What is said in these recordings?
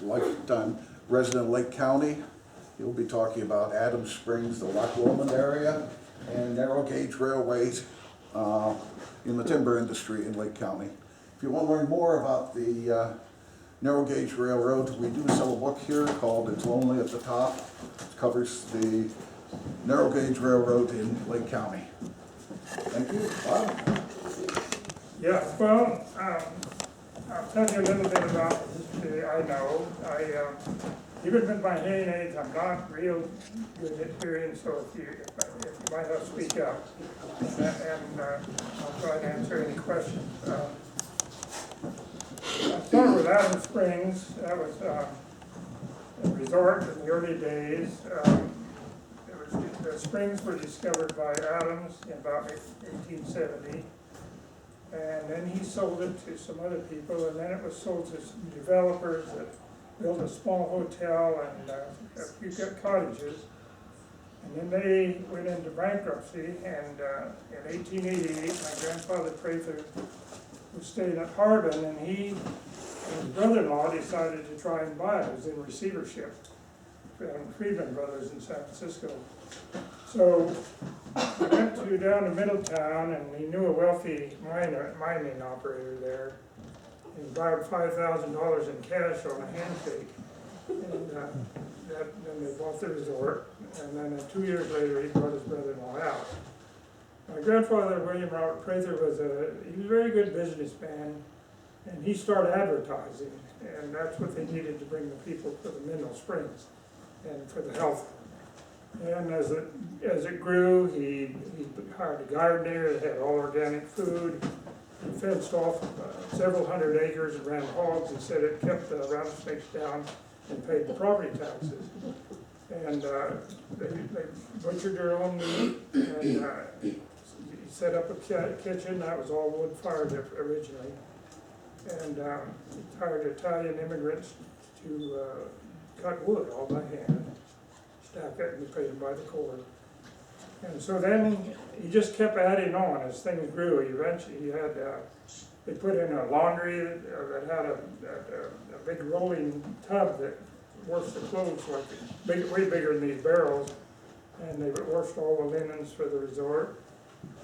lifetime resident of Lake County. He'll be talking about Adams Springs, the Loch Lomond area, and narrow gauge railways in the timber industry in Lake County. If you want to learn more about the narrow gauge railroad, we do sell a book here called It's Lonely at the Top. It covers the narrow gauge railroad in Lake County. Thank you. Bob? Yeah, well, I'll tell you a little bit about the history I know. Even with my hearing aids, I'm not real good at hearing, so if you might have to speak up, and I'll try to answer any questions. I'll start with Adams Springs. That was a resort in the early days. The springs were discovered by Adams in about 1870. And then he sold it to some other people, and then it was sold to some developers that built a small hotel and a few cottages. And then they went into bankruptcy, and in 1888, my grandfather Prather was staying at Harbin, and he and his brother-in-law decided to try and buy it. It was in receivership from Friedman Brothers in San Francisco. So he went down to Middletown, and he knew a wealthy mining operator there. He borrowed $5,000 in cash on a handshake, and then they bought the resort. And then 2 years later, he brought his brother-in-law out. My grandfather, William Robert Prather, was a very good businessman, and he started advertising, and that's what they needed to bring the people for the mineral springs and for the health. And as it grew, he hired a gardener that had all organic food. He fenced off several hundred acres and ran hogs. He said it kept the rattlesnakes down and paid the property taxes. And they butchered their own meat, and he set up a kitchen that was all wood fired originally. And he hired Italian immigrants to cut wood all by hand. Stack it, and we paid him by the cord. And so then he just kept adding on as things grew. Eventually he had, they put in a laundry that had a big rolling tub that washed the clothes like way bigger than these barrels. And they washed all the linens for the resort.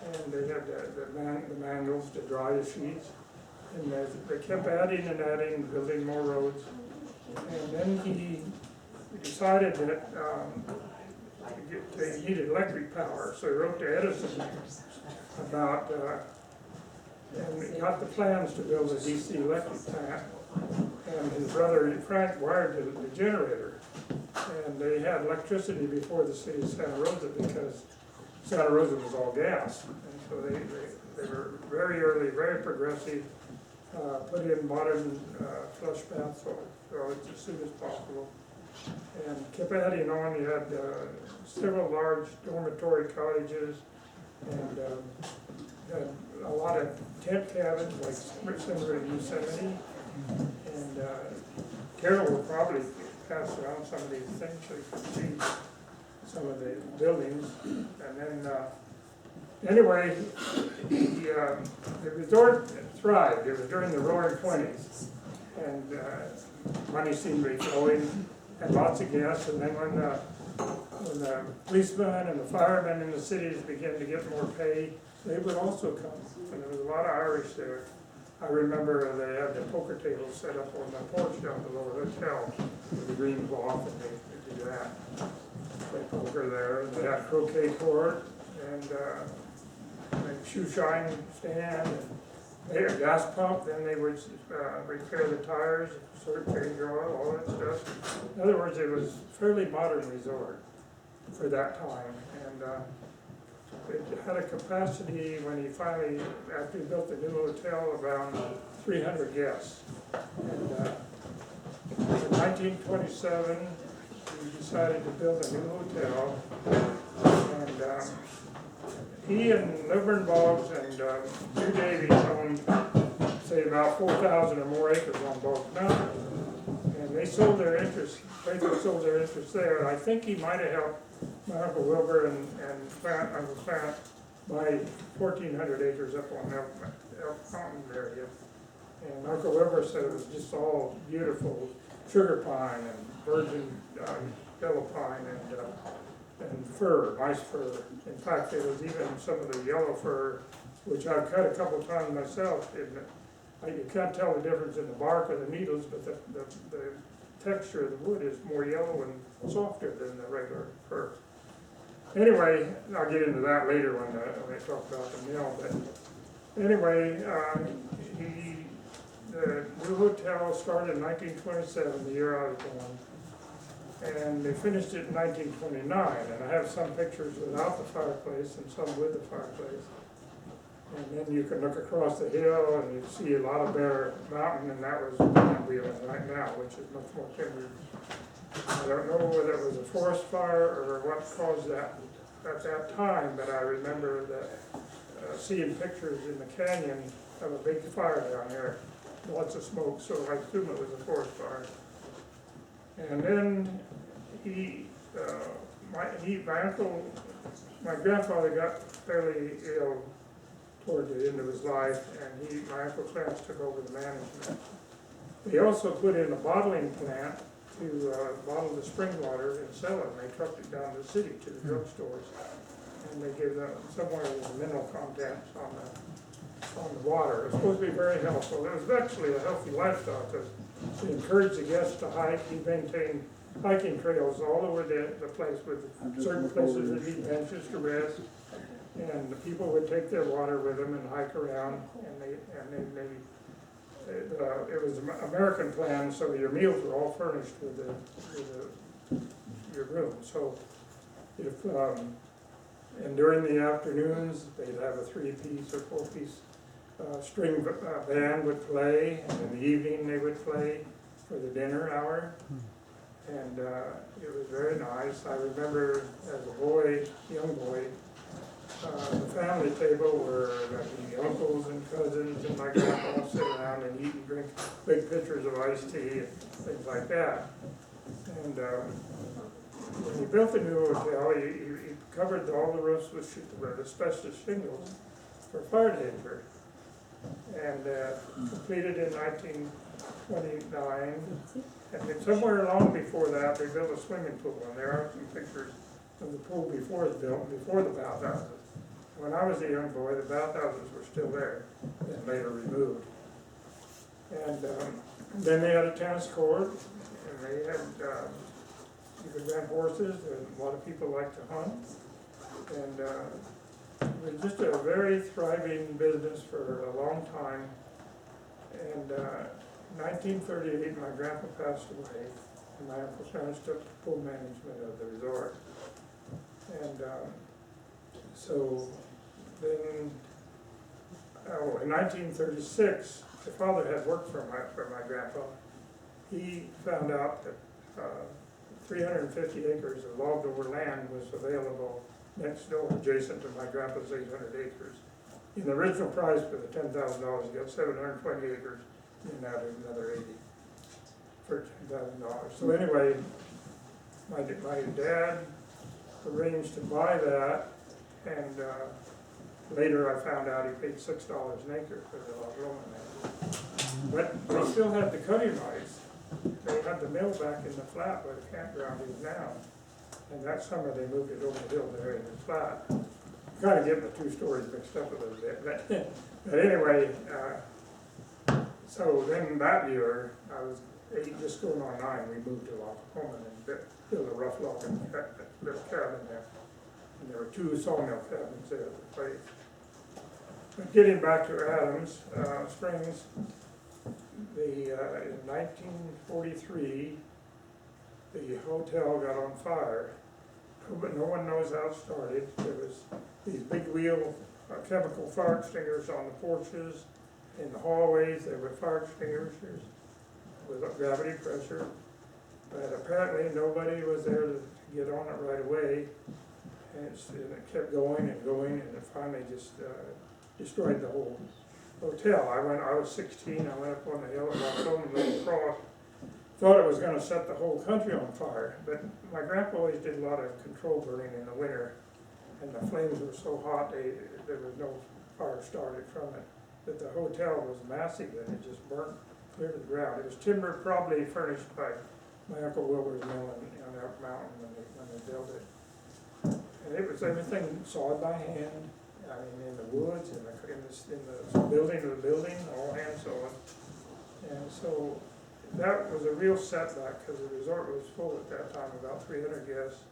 And they had the mangles to dry the sheets. And they kept adding and adding, building more roads. And then he decided that they needed electric power, so he wrote to Edison about, and he got the plans to build a DC electric plant, and his brother Frank wired the generator, and they had electricity before the city of Santa Rosa because Santa Rosa was all gas, and so they were very early, very progressive, put in modern flush baths as soon as possible. And kept adding on. You had several large dormitory cottages, and had a lot of tent cabins, like similar to Yosemite. And Carol will probably pass around some of these things so you can see some of the buildings. And then, anyway, the resort thrived. It was during the roaring 20s, and money seemed to be flowing. Had lots of guests, and then when the policemen and the firemen in the cities began to get more pay, they would also come. And there was a lot of Irish there. I remember they had the poker tables set up on the porch down below the hotel with the green cloth, and they did that. Play poker there. They had a croquet court and a shoe shine stand. And they had a gas pump. Then they would repair the tires, sort of change oil, all that stuff. In other words, it was a fairly modern resort for that time. And it had a capacity when he finally, after he built the new hotel, around 300 guests. And in 1927, he decided to build a new hotel. And he and Lomond Boggs and Hugh Davies owned, say, about 4,000 or more acres on Boggs Mountain. And they sold their interest, Prather sold their interest there. And I think he might have helped my Uncle Wilbur and Uncle Fant buy 1,400 acres up on Elk Mountain area. And Uncle Wilbur said it was just all beautiful. sugar pine and virgin yellow pine and fir, nice fir. In fact, there was even some of the yellow fir, which I've cut a couple of times myself. You can't tell the difference in the bark or the needles, but the texture of the wood is more yellow and softer than the regular fir. Anyway, I'll get into that later when I talk about the mill. But anyway, the new hotel started in 1927, the year I was born, and they finished it in 1929. And I have some pictures without the fireplace and some with the fireplace. And then you can look across the hill and you see a lot of bare mountain, and that was what we are in right now, which is much more timbered. I don't know whether it was a forest fire or what caused that at that time, but I remember that seeing pictures in the canyon of a big fire down there, lots of smoke, so I assume it was a forest fire. And then my grandfather got fairly ill toward the end of his life, and my Uncle Clarence took over the management. They also put in a bottling plant to bottle the spring water and sell it, and they trucked it down to the city to the drugstores. And they gave them somewhere with mineral contents on the water. It was supposed to be very helpful. It was actually a healthy lifestyle because he encouraged the guests to hike. He maintained hiking trails all over the place with certain places that need benches to rest. And the people would take their water with them and hike around, it was an American plan, so your meals were all furnished with your room. So if and during the afternoons, they'd have a 3-piece or 4-piece string band would play, and in the evening they would play for the dinner hour. And it was very nice. I remember as a boy, young boy, the family table where the uncles and cousins and my grandpa all sit around and eat and drink big pitchers of iced tea and things like that. And when he built the new hotel, he covered all the roofs with asbestos shingles for fire danger. And completed in 1929. And then somewhere along before that, they built a swimming pool. And there are some pictures of the pool before it was built, before the bathhouses. When I was a young boy, the bathhouses were still there and later removed. And then they had a tennis court, and they had, you could rent horses, and a lot of people like to hunt. And it was just a very thriving business for a long time. And 1938, my grandpa passed away, and my Uncle Clarence took full management of the resort. And so then, in 1936, my father had worked for my grandpa. He found out that 350 acres of logged over land was available next door, adjacent to my grandpa's 800 acres. In the original price for the $10,000, he got 720 acres, and added another 80 for $10,000. So anyway, my dad arranged to buy that, and later I found out he paid $6 an acre for the Loch Lomond land. But they still had the cutting rights. They had the mill back in the flat where the campground is now. And that summer they moved it over the hill there in the flat. Kind of getting the two stories mixed up a little bit. But anyway, so then that year, I was 8, just going on 9, we moved to Loch Lomond and built a rough log and little cabin there. And there were 2 sawmill cabins there at the place. But getting back to Adams Springs, in 1943, the hotel got on fire, but no one knows how it started. There was these big wheel chemical fire extinguishers on the porches, in the hallways. There were fire extinguishers with gravity pressure, but apparently nobody was there to get on it right away, and it kept going and going, and it finally just destroyed the whole hotel. I was 16. I went up on the hill at Loch Lomond, looked across. Thought it was going to set the whole country on fire, but my grandpa always did a lot of control burning in the winter, and the flames were so hot there was no fire started from it. But the hotel was massive, and it just burnt clear to the ground. It was timber probably furnished by my Uncle Wilbur's mill on Elk Mountain when they built it. And it was everything sawed by hand, I mean, in the woods, in the building of the building, all hand sawed. And so that was a real setback, because the resort was full at that time, about 300 guests.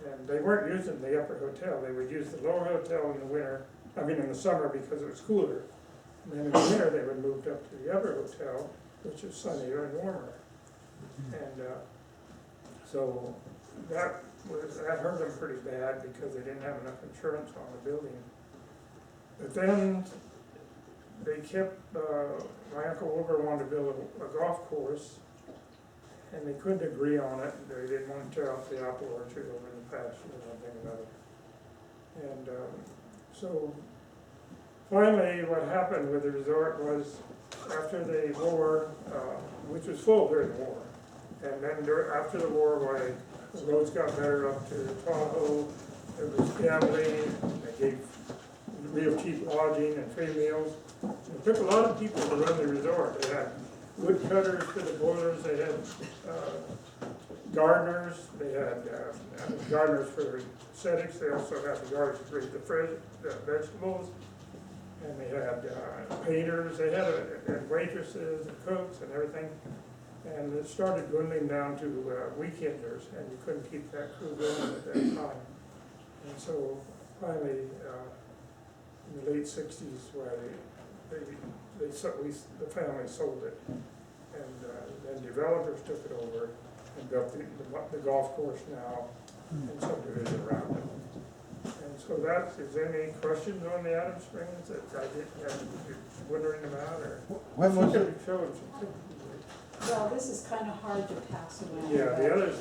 And they weren't using the upper hotel, they would use the lower hotel in the winter, in the summer because it was cooler. And then in the winter, they would move up to the upper hotel, which is sunnier and warmer. And so that hurt them pretty bad because they didn't have enough insurance on the building. But then they kept, my Uncle Wilbur wanted to build a golf course, and they couldn't agree on it. They didn't want to tear off the apple orchard over in the pasture or anything about it. And so finally what happened with the resort was, after the war, which was full during the war, and then after the war, why the roads got better up to Tahoe, there was gambling, they gave real cheap lodging and free meals. It took a lot of people to run the resort. They had woodcutters for the boilers, they had gardeners, they had gardeners for aesthetics, they also had the gardeners to raise the vegetables, and they had painters, they had and waitresses and cooks and everything. And it started dwindling down to weekenders, and you couldn't keep that crew going at that time. And so finally, in the late '60s, where the family sold it, and then developers took it over and built the golf course now and subdivision around it. And so is there any questions on the Adams Springs that I didn't wondering about, or When was it? Well, this is kind of hard to pass around. Yeah, the but others.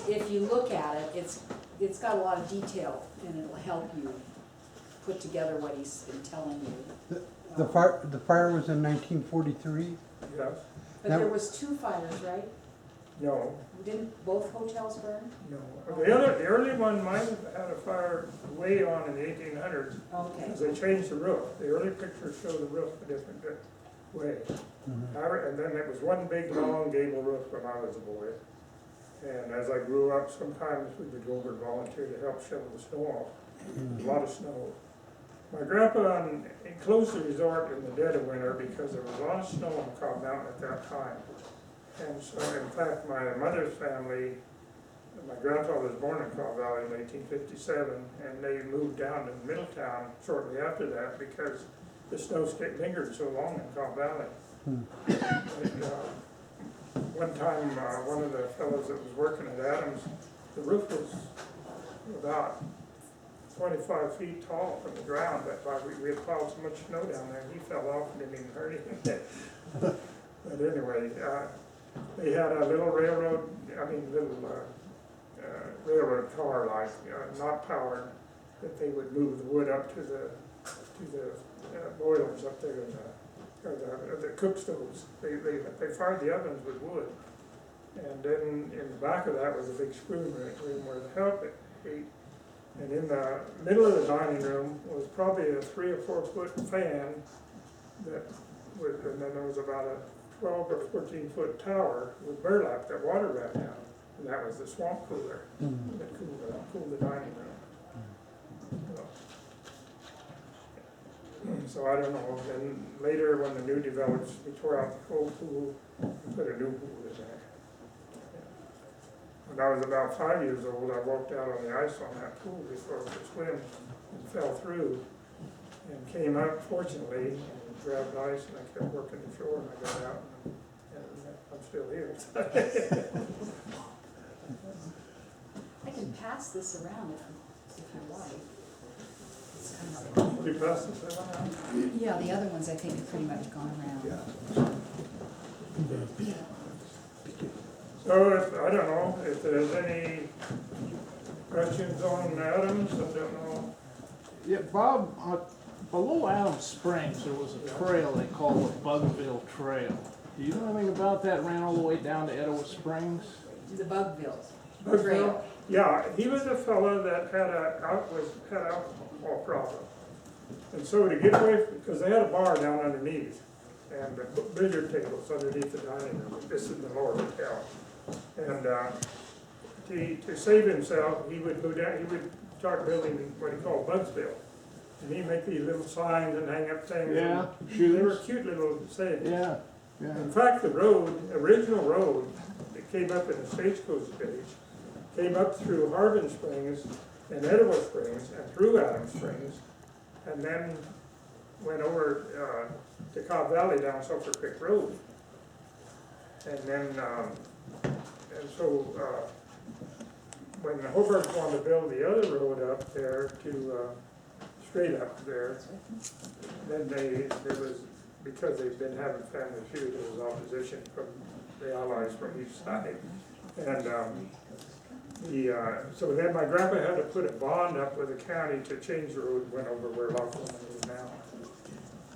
if you look at it, it's got a lot of detail, and it'll help you put together what he's been telling you. The fire was in 1943? Yes. But there was 2 fires, right? No. Didn't both hotels burn? No. The early one might have had a fire way on in the 1800s, Okay. because they changed the roof. The early pictures show the roof a different way. And then it was one big long gable roof when I was a boy. And as I grew up, sometimes we would go over and volunteer to help shovel the snow off. A lot of snow. My grandpa enclosed the resort in the dead of winter because there was a lot of snow on Cobb Mountain at that time. And so, in fact, my mother's family, my grandfather was born in Cobb Valley in 1857, and they moved down to Middletown shortly after that because the snow lingered so long in Cobb Valley. And, one time, one of the fellows that was working at Adams, the roof was about 25 feet tall from the ground, but we had piled so much snow down there, he fell off and didn't even hurt him. But anyway, they had a little railroad car, like not powered, that they would move the wood up to the boilers up there in the cook stoves. They fired the ovens with wood, and then in the back of that was a big screw room where the help ate. And in the middle of the dining room was probably a 3 or 4 foot fan and then there was about a 12 or 14 foot tower with burlap that water ran down. And that was the swamp cooler that cooled the dining room. So I don't know. Then later, when the new developers, we tore out the old pool and put a new pool in there. When I was about 5 years old, I walked out on the ice on that pool before I could swim and fell through and came up, fortunately, and grabbed ice, and I kept working the shore, and I got out, and I'm still here. I can pass this around if you like. It's kind of We pass this around? yeah, the other ones I think have pretty much gone around. Yeah. So I don't know if there's any questions on Adams, I don't know. Yeah, Bob, below Adams Springs, there was a trail they called the Bugville Trail. Do you know anything about that? Ran all the way down to Etowah Springs? The Bugvilles. Bugville? Yeah, he was a fellow that had alcohol problem. And so to get away, because they had a bar down underneath, and billiard tables underneath the dining room. This is the lower hotel. And to save himself, he would go down, he would start building what he called Bugsville. And he'd make these little signs and hang up things. Yeah, They were shoes. cute little sayings. Yeah, yeah. In fact, the original road that came up in the stagecoach stage, came up through Harbin Springs and Etowah Springs and through Adams Springs, and then went over to Cobb Valley down Sulphur Creek Road. And then, when the Hobarts wanted to build the other road up there to, straight up there, then because they've been having family feud, there was opposition from the Allies from each side. And so then my grandpa had to put a bond up with the county to change the road, went over where Loch Lomond is now.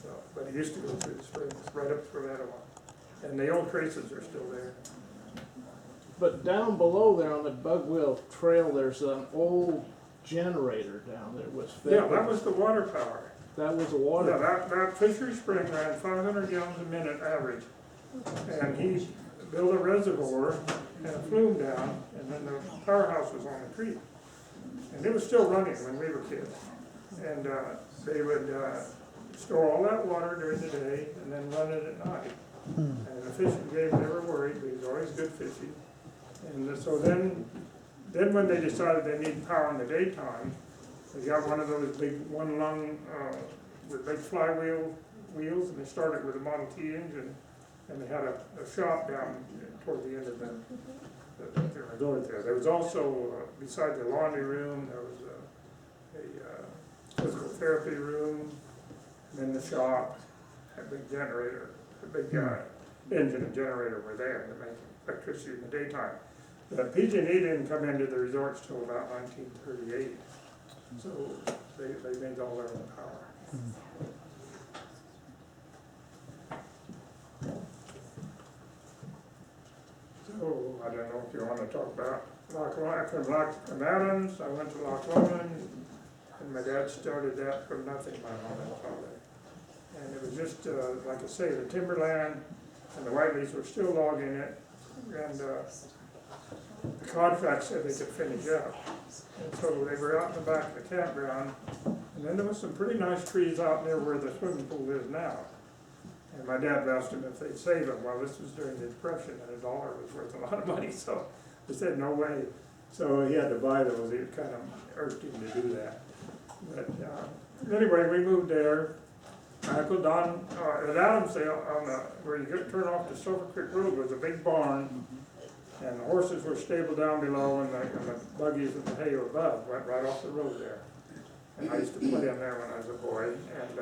So, but he used to go through the springs, right up through that one. And the old traces are still there. But down below there on the Bugwell Trail, there's an old generator down there with. Yeah, that was the water power. That was a Yeah, water. that Fisher Spring ran 500 gallons a minute average. And he built a reservoir and a flume down, and then the powerhouse was on the creek. And it was still running when we were kids. And they would store all that water during the day and then run it at night. And the fishing game never worried, but he was always good fishing. And so then when they decided they needed power in the daytime, they got one of those big one lung with big flywheel wheels, and they started with a Model T engine, and they had a shop down toward the end of the resort there. There was also, beside the laundry room, there was a physical therapy room, and then the shop, a big generator, a big engine and generator were there to make electricity in the daytime. The PG&E didn't come into the resorts till about 1938, so they made all their own power. So I don't know if you want to talk about from Adams. I went to Loch Lomond, and my dad started that from nothing, my mom and father. And it was just, like I say, the timberland, and the Whiteleys were still logging it, and the contract said they could finish up. And so they were out in the back of the campground, and then there was some pretty nice trees out near where the swimming pool is now. And my dad asked him if they'd save them. Well, this was during the Depression, and $1 was worth a lot of money, so they said no way. So he had to buy those. It kind of irked him to do that. But anyway, we moved there. My Uncle Don, at Adamsdale, where you could turn off the Sulphur Creek Road, was a big barn, and the horses were stabled down below, and the buggies and the hay above went right off the road there. And I used to play in there when I was a boy, and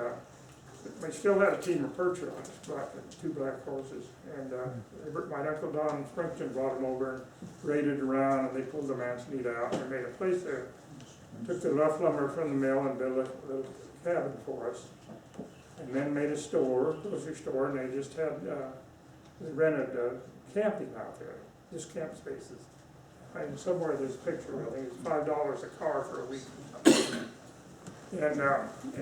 we still had a team of perch runners, two black horses, and my Uncle Don Springton brought them over and raided around, and they pulled the man's-meat out, and they made a place there. Took the rough lumber from the mill and built a little cabin for us, and then made a store, grocery store, and they just had, they rented camping out there, just camp spaces. And somewhere there's a picture, I think it's $5 a car for a week. And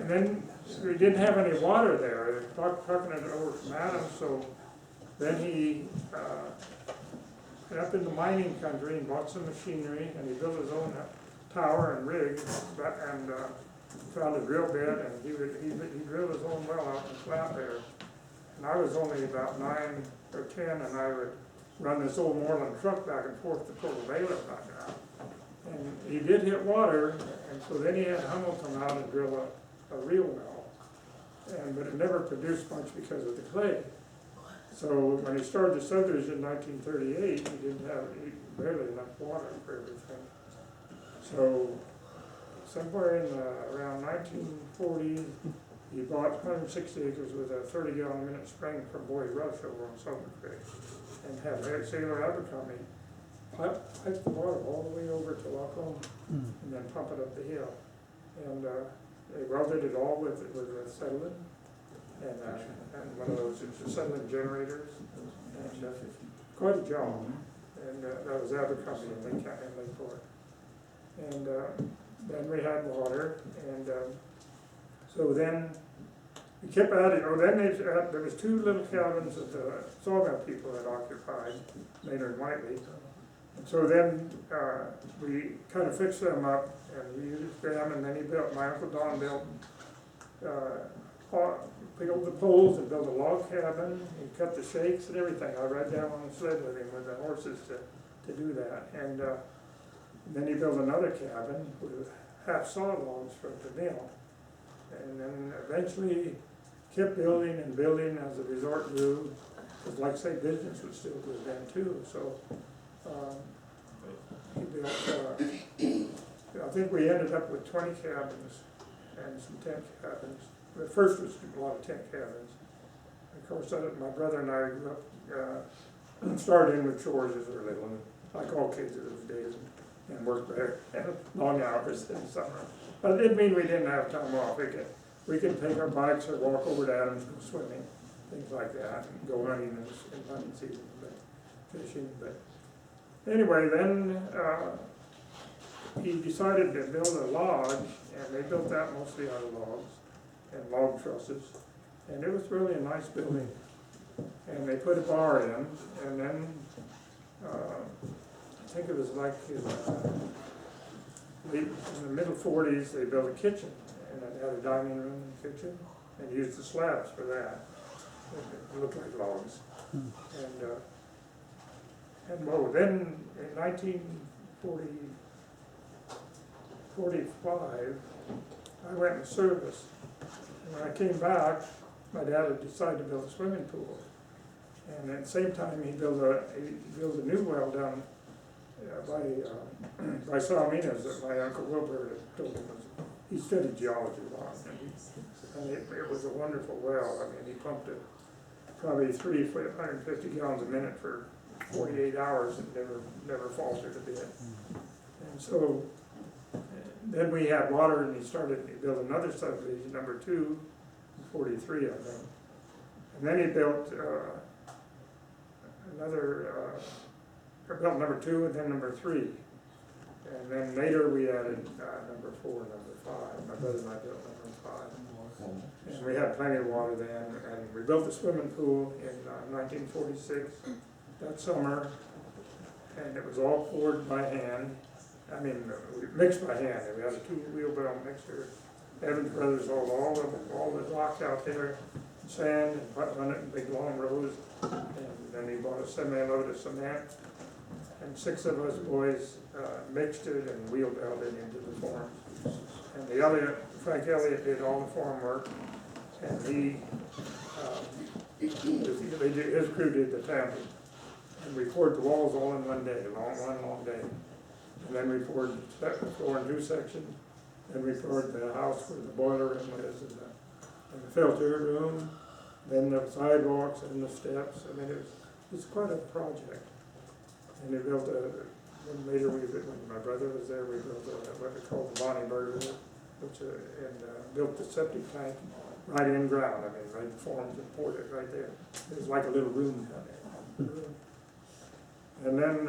then we didn't have any water there. They were trucking it over from Adams, so then he went up in the mining country and bought some machinery, and he built his own tower and rig, and found a drill bit, and he drilled his own well out in the flat there. And I was only about 9 or 10, and I would run this old Moreland truck back and forth to pull the baler back out. And he did hit water, and so then he had Hummel come out and drill a real well. But it never produced much because of the clay. So when he started the subdivision in 1938, he didn't have barely enough water for everything. So somewhere in around 1940, he bought 160 acres with a 30-gallon-a-minute spring from Boyd Rush over on Sulphur Creek, and had Sailor Abercrombie pipe the water all the way over to Loch Lomond, and then pump it up the hill. And they welded it all with acetylene, and one of those acetylene generators, and quite a job. And that was Abercrombie in Lakeport. And then we had water, and so then we kept at it. Oh, then there was two little cabins that the sawmill people had occupied, Maynard and Whiteley. And so then, we kind of fixed them up, and we used them, and then my Uncle Don built the poles and built a log cabin. He cut the shakes and everything. I rode down on the sled with him with the horses to do that. And then he built another cabin with half saw logs from the mill. And then eventually kept building and building as the resort grew. Because like I say, business was still good then too. So he built, I think we ended up with 20 cabins and some tent cabins. The first was a lot of tent cabins. Of course, my brother and I grew up, started in with chores as we were little, and like all kids of those days, and worked there long hours in the summer. But it didn't mean we didn't have time off. We could take our bikes or walk over to Adams, go swimming, things like that, and go hunting in hunting season, but fishing. But anyway, then he decided to build a lodge, and they built that mostly out of logs and log trusses, and it was really a nice building. And they put a bar in, and then I think it was like in the middle 40s, they built a kitchen, and it had a dining room and kitchen, and used the slabs for that. It looked like logs. And well, then in 1945, I went in service. And when I came back, my dad had decided to build a swimming pool. And at the same time, he built a new well down by Salominas that my Uncle Wilbur had told him he studied geology a lot. And it was a wonderful well. I mean, he pumped it probably 350 gallons a minute for 48 hours and never faltered a bit. And so then we had water, and he built another subdivision, number 2, in 43, I think. And then he built built number 2 and then number 3. And then later we added number 4 and number 5. My brother and I built number 5. And we had plenty of water then, and we built the swimming pool in 1946, that summer, and it was all poured by hand. I mean, mixed by hand. We had a 2-wheelbarrow mixer. Evans Brothers hauled all the rock out there, sand, and run it in big long rows. And then he bought a semi-load of cement. And 6 of us boys mixed it and wheelbarrowed it into the farm. And Frank Elliott did all the farm work, and his crew did the tamping. And we poured the walls all in one day, one long day. And then we poured the floor in 2 sections. Then we poured the house where the boiler room is, and the filter room, then the sidewalks and the steps. I mean, it's quite a project. And we built later when my brother was there, we built what we call the Bonnie Burger, and built the septic tank right in ground. I mean, right formed and poured it right there. It was like a little room down there. And then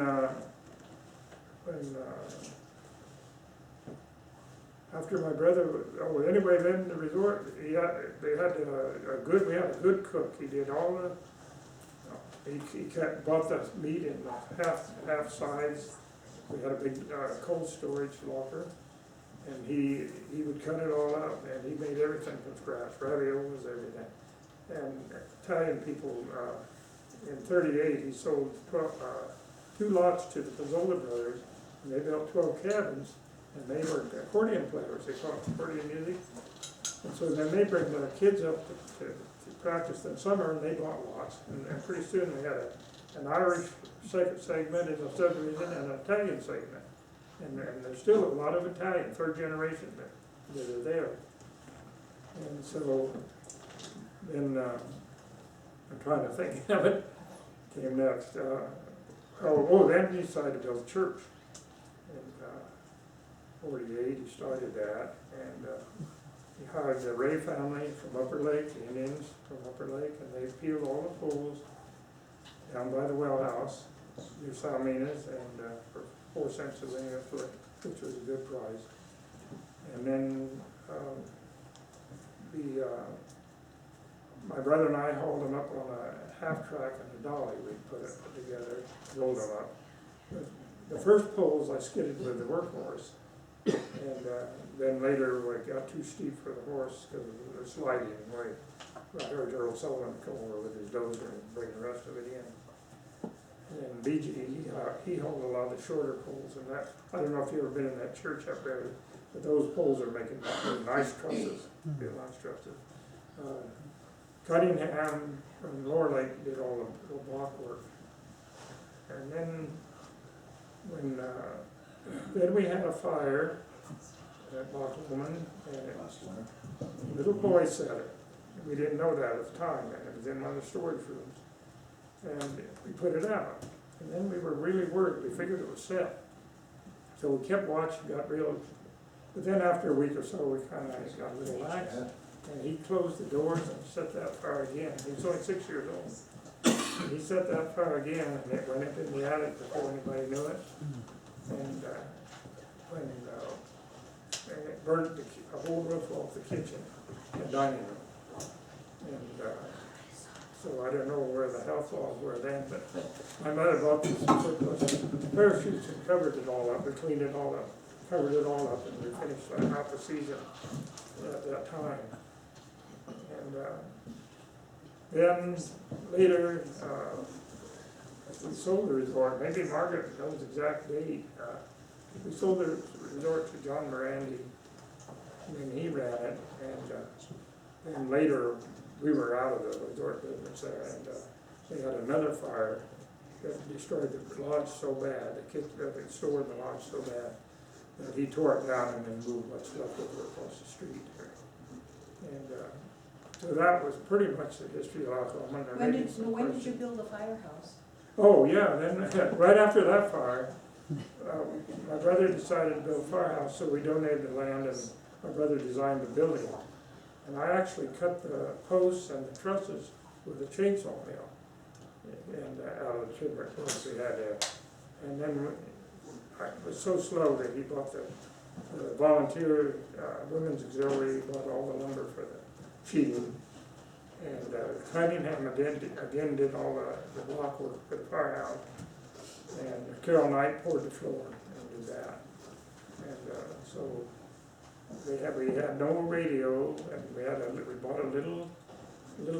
after my brother, anyway, then the resort, we had a good cook. He did all the. He bought the meat in half size. We had a big cold storage locker, and he would cut it all up, and he made everything from scratch. Raviolis, everything. And Italian people, in '38, he sold 2 lots to the Pizzola brothers, and they built 12 cabins, and they were accordion players. They taught accordion music, and so then they bring the kids up to practice in summer, and they bought lots, and pretty soon we had an Irish segment in the subdivision and an Italian segment, and there's still a lot of Italian, 3rd generation that are there. And so then I'm trying to think of it. Came next. Then he decided to build a church in '48. He started that, and he hired the Ray family from Upper Lake, the Indians from Upper Lake, and they peeled all the poles down by the well house near Salominas, and for 4 cents a linear foot, which was a good price. And then my brother and I hauled them up on a half track and a dolly, we put it together, rolled them up. The first poles I skidded with the workhorse, and then later we got too steep for the horse because of the sliding way. I heard Earl Sullivan come over with his dozer and bring the rest of it in. And BG, he hauled a lot of the shorter poles, and that, I don't know if you've ever been in that church up there, but those poles are making nice trusses, real nice trusses. Cunningham from Lower Lake did all the block work. And then then we had a fire at Loch Lomond, and a little boy set it. We didn't know that at the time, and it was in one of the storage rooms. And we put it out. And then we were really worried, we figured it was set. So we kept watching, got real, but then after a week or so, we kind of got a little lax. And he closed the doors and set that fire again. He was only 6 years old. And he set that fire again, and it went up in the attic before anybody knew it. And and it burnt a whole roof off the kitchen and dining room. And so I don't know where the health laws were then, but my mother bought these surplus parachutes and covered it all up, we cleaned it all up, covered it all up, and we finished out the season at that time. And then later, we sold the resort. Maybe Margaret knows the exact date. We sold the resort to John Morandi, and then he ran it. And later, we were out of the resort business there, and they had another fire that destroyed the lodge so bad, the store in the lodge so bad, that he tore it down and then moved what's left over across the street. And so that was pretty much the history of Loch Lomond. When did you build the firehouse? Oh, yeah, then, right after that fire, my brother decided to build a firehouse, so we donated the land, and my brother designed the building. And I actually cut the posts and the trusses with a chainsaw mill, and out of the timber, of course, we had there. And then it was so slow that he bought the volunteer women's auxiliary, bought all the lumber for the sheeting. And Cunningham again did all the block work for the firehouse. And Carol Knight poured the floor and did that. And so we had no radio, and we bought a little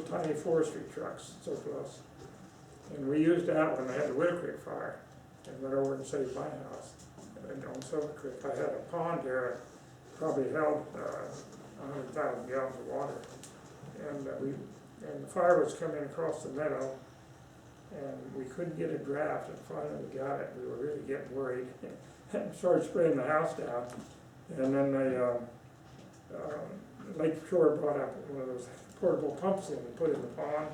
tiny forestry trucks, surplus. And we used that when I had the Widow Creek fire, and went over and saved my house. And on Silver Creek, I had a pond there, probably held 100,000 gallons of water. And the fire was coming across the meadow, and we couldn't get a draft, and finally we got it. We were really getting worried, and started spraying the house down. And then Lake Shore brought up one of those portable pumps in and put it in the pond,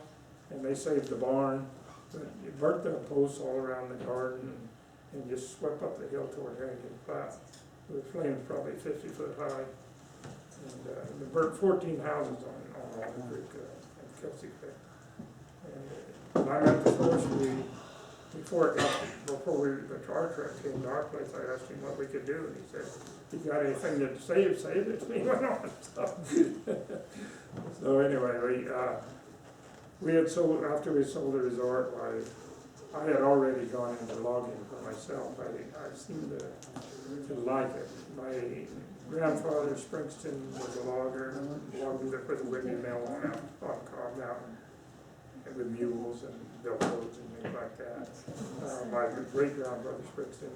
and they saved the barn. But it burnt the posts all around the garden, and just swept up the hill toward Harrington Flat. The flames probably 50 foot high, and it burnt 14 houses on Loch Creek and Kelsey Creek. And I met the forestry before our truck came to our place. I asked him what we could do, and he said, "You got anything to save it." And he went on. So anyway, we had sold, after we sold the resort, I had already gone into logging for myself. I seemed to like it. My grandfather, Springston, was a logger, logged with a Whitney mill on Cobb Mountain, and with mules and built roads and things like that. My great-grandbrother, Springston,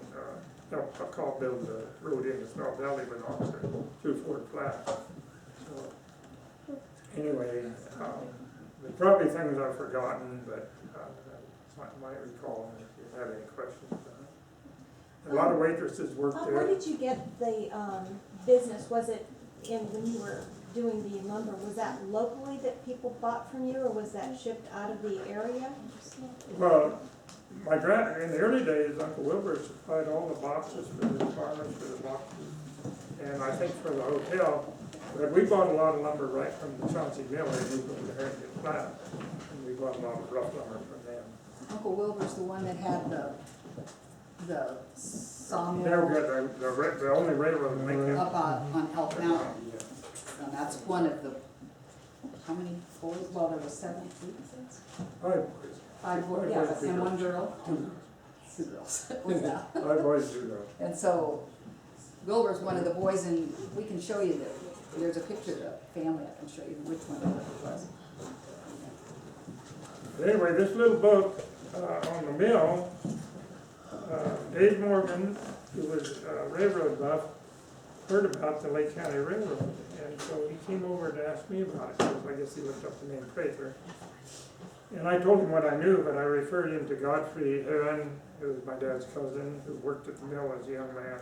helped Cobb build the road into Smell Valley with Oxford through Fort Platte. So anyway, there's probably things I've forgotten, but I might recall if you have any questions. A lot of waitresses worked there. Where did you get the business? Was it when you were doing the lumber, was that locally that people bought from you, or was that shipped out of the area? Well, in the early days, Uncle Wilbur supplied all the boxes for the farmers, for the boxes, and I think for the hotel. But we bought a lot of lumber right from the Chauncey Mill, and we moved to Harrington Flat, and we bought a lot of rough lumber from them. Uncle Wilbur's the one that had the sawmill They're the only railroad to make it. up on Elk Mountain. And that's one of the how many boys? Well, there was 7 kids. Five boys, Yeah, boys, and 2 one girls. girl. 2 girls. 2 girls. Yeah. 5 boys, 2 girls. And so Wilbur's one of the boys, and we can show you there's a picture of the family. I can show you which one it was. Anyway, this little book on the mill, Dave Morgan, who was a railroad buff, heard about the Lake County Railroad, and so he came over to ask me about it, because I guess he looked up the name Prather. And I told him what I knew, but I referred him to Godfrey Heron, who was my dad's cousin, who worked at the mill as a young man,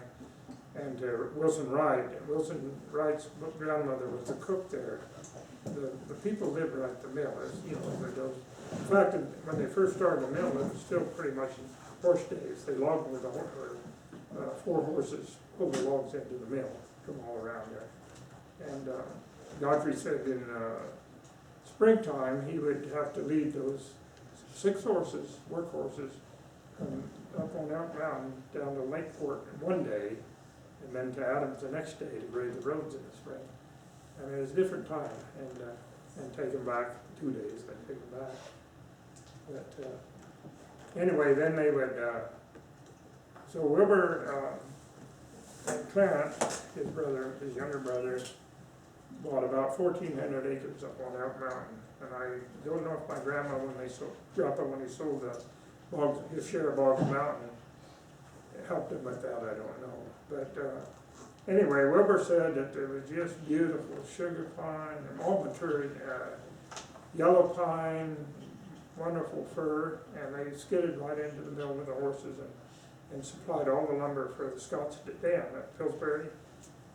and to Wilson Wright. Wilson Wright's grandmother was the cook there. The people lived right at the mill, as you know, as it goes. In fact, when they first started the mill, it was still pretty much horse days. They logged with 4 horses, pulled the logs into the mill from all around there. And Godfrey said in springtime, he would have to lead those 6 horses, work horses, up on Elk Mountain down to Lakeport one day, and then to Adams the next day to grade the roads in the spring. I mean, it was a different time, and take them back 2 days, then take them back. But anyway, then they would, so Wilbur and Clarence, his brother, his younger brother, bought about 1,400 acres up on Elk Mountain. And I don't know if my grandma, when he sold the Boggs, his share of Boggs Mountain, helped him with that, I don't know. But anyway, Wilbur said that there was just beautiful sugar pine and all matured yellow pine, wonderful fir, and they skidded right into the mill with the horses and supplied all the lumber for the Scott's Dam at Pillsbury.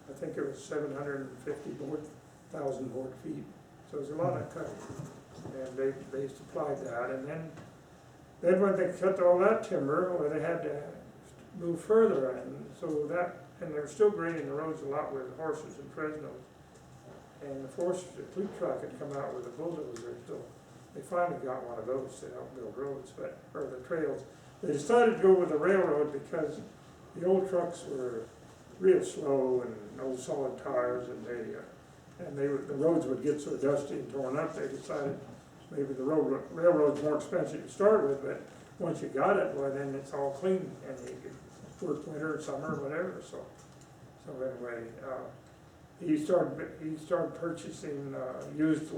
I think it was 750,000 board feet. So it was a lot of cutting, and they supplied that. And then when they cut all that timber, well, they had to move further, and so that, and they're still grading the roads a lot with horses and Fresnos. And the fleet truck had come out with a bulldozer, so they finally got one of those to help build roads, or the trails. They decided to go with the railroad because the old trucks were real slow and old solid tires, and the roads would get so dusty and torn up. They decided maybe the railroad's more expensive to start with, but once you got it, well, then it's all clean, and you could work winter, summer, whatever. So anyway, he started purchasing used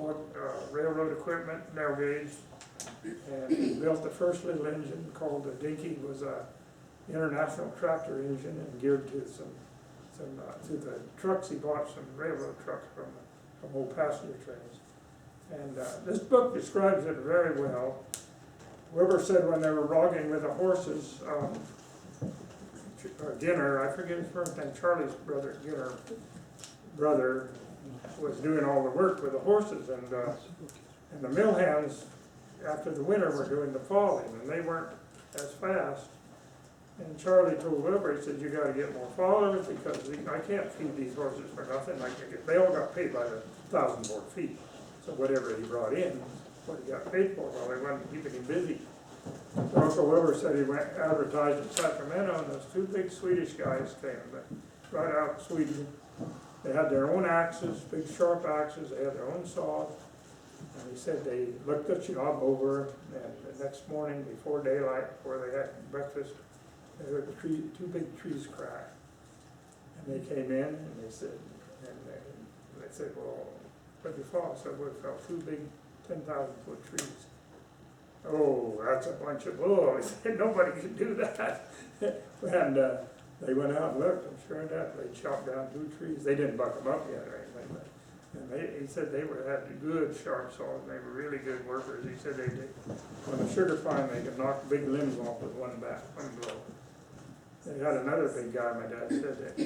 railroad equipment, narrow gauge, and he built the first little engine called the Dinky. Was a international tractor engine and geared to to the trucks. He bought some railroad trucks from old passenger trains. And this book describes it very well. Wilbur said when they were logging with the horses, Ginner, I forget his first name, Charlie's brother, Ginner, was doing all the work with the horses, and the mill hands, after the winter, were doing the falling, and they weren't as fast. And Charlie told Wilbur, he said, you gotta get more followers, because I can't feed these horses for nothing. They all got paid by the 1,000 board feet. So whatever he brought in, what he got paid for, well, they wanted to keep him busy. So Uncle Wilbur said he went advertised in Sacramento, and those 2 big Swedish guys came, right out of Sweden. They had their own axes, big sharp axes, they had their own saws. And he said they looked the job over, and the next morning before daylight, before they had breakfast, they heard 2 big trees crack. And they came in and they said, well, what did you fall? I said, well, we fell 2 big 10,000-foot trees. Oh, that's a bunch of bull. He said, nobody could do that. And they went out and looked, and sure enough, they chopped down 2 trees. They didn't buck them up yet or anything, but he said they had good sharp saws, and they were really good workers. He said on the sugar pine, they could knock big limbs off with one blow. They had another big guy, my dad said, that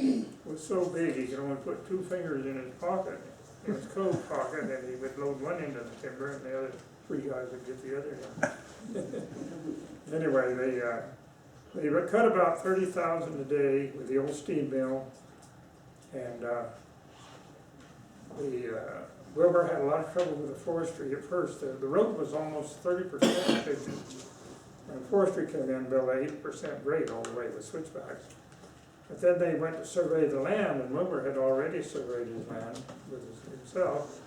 was so big he could only put 2 fingers in his pocket, in his coat pocket, and he would load one end of the timber, and the other 3 guys would get the other end. Anyway, they cut about 30,000 a day with the old steam mill, and Wilbur had a lot of trouble with the forestry at first. The road was almost 30% fixed. And forestry came in and built 80% grade all the way with switchbacks. But then they went to survey the land, and Wilbur had already surveyed his land with himself.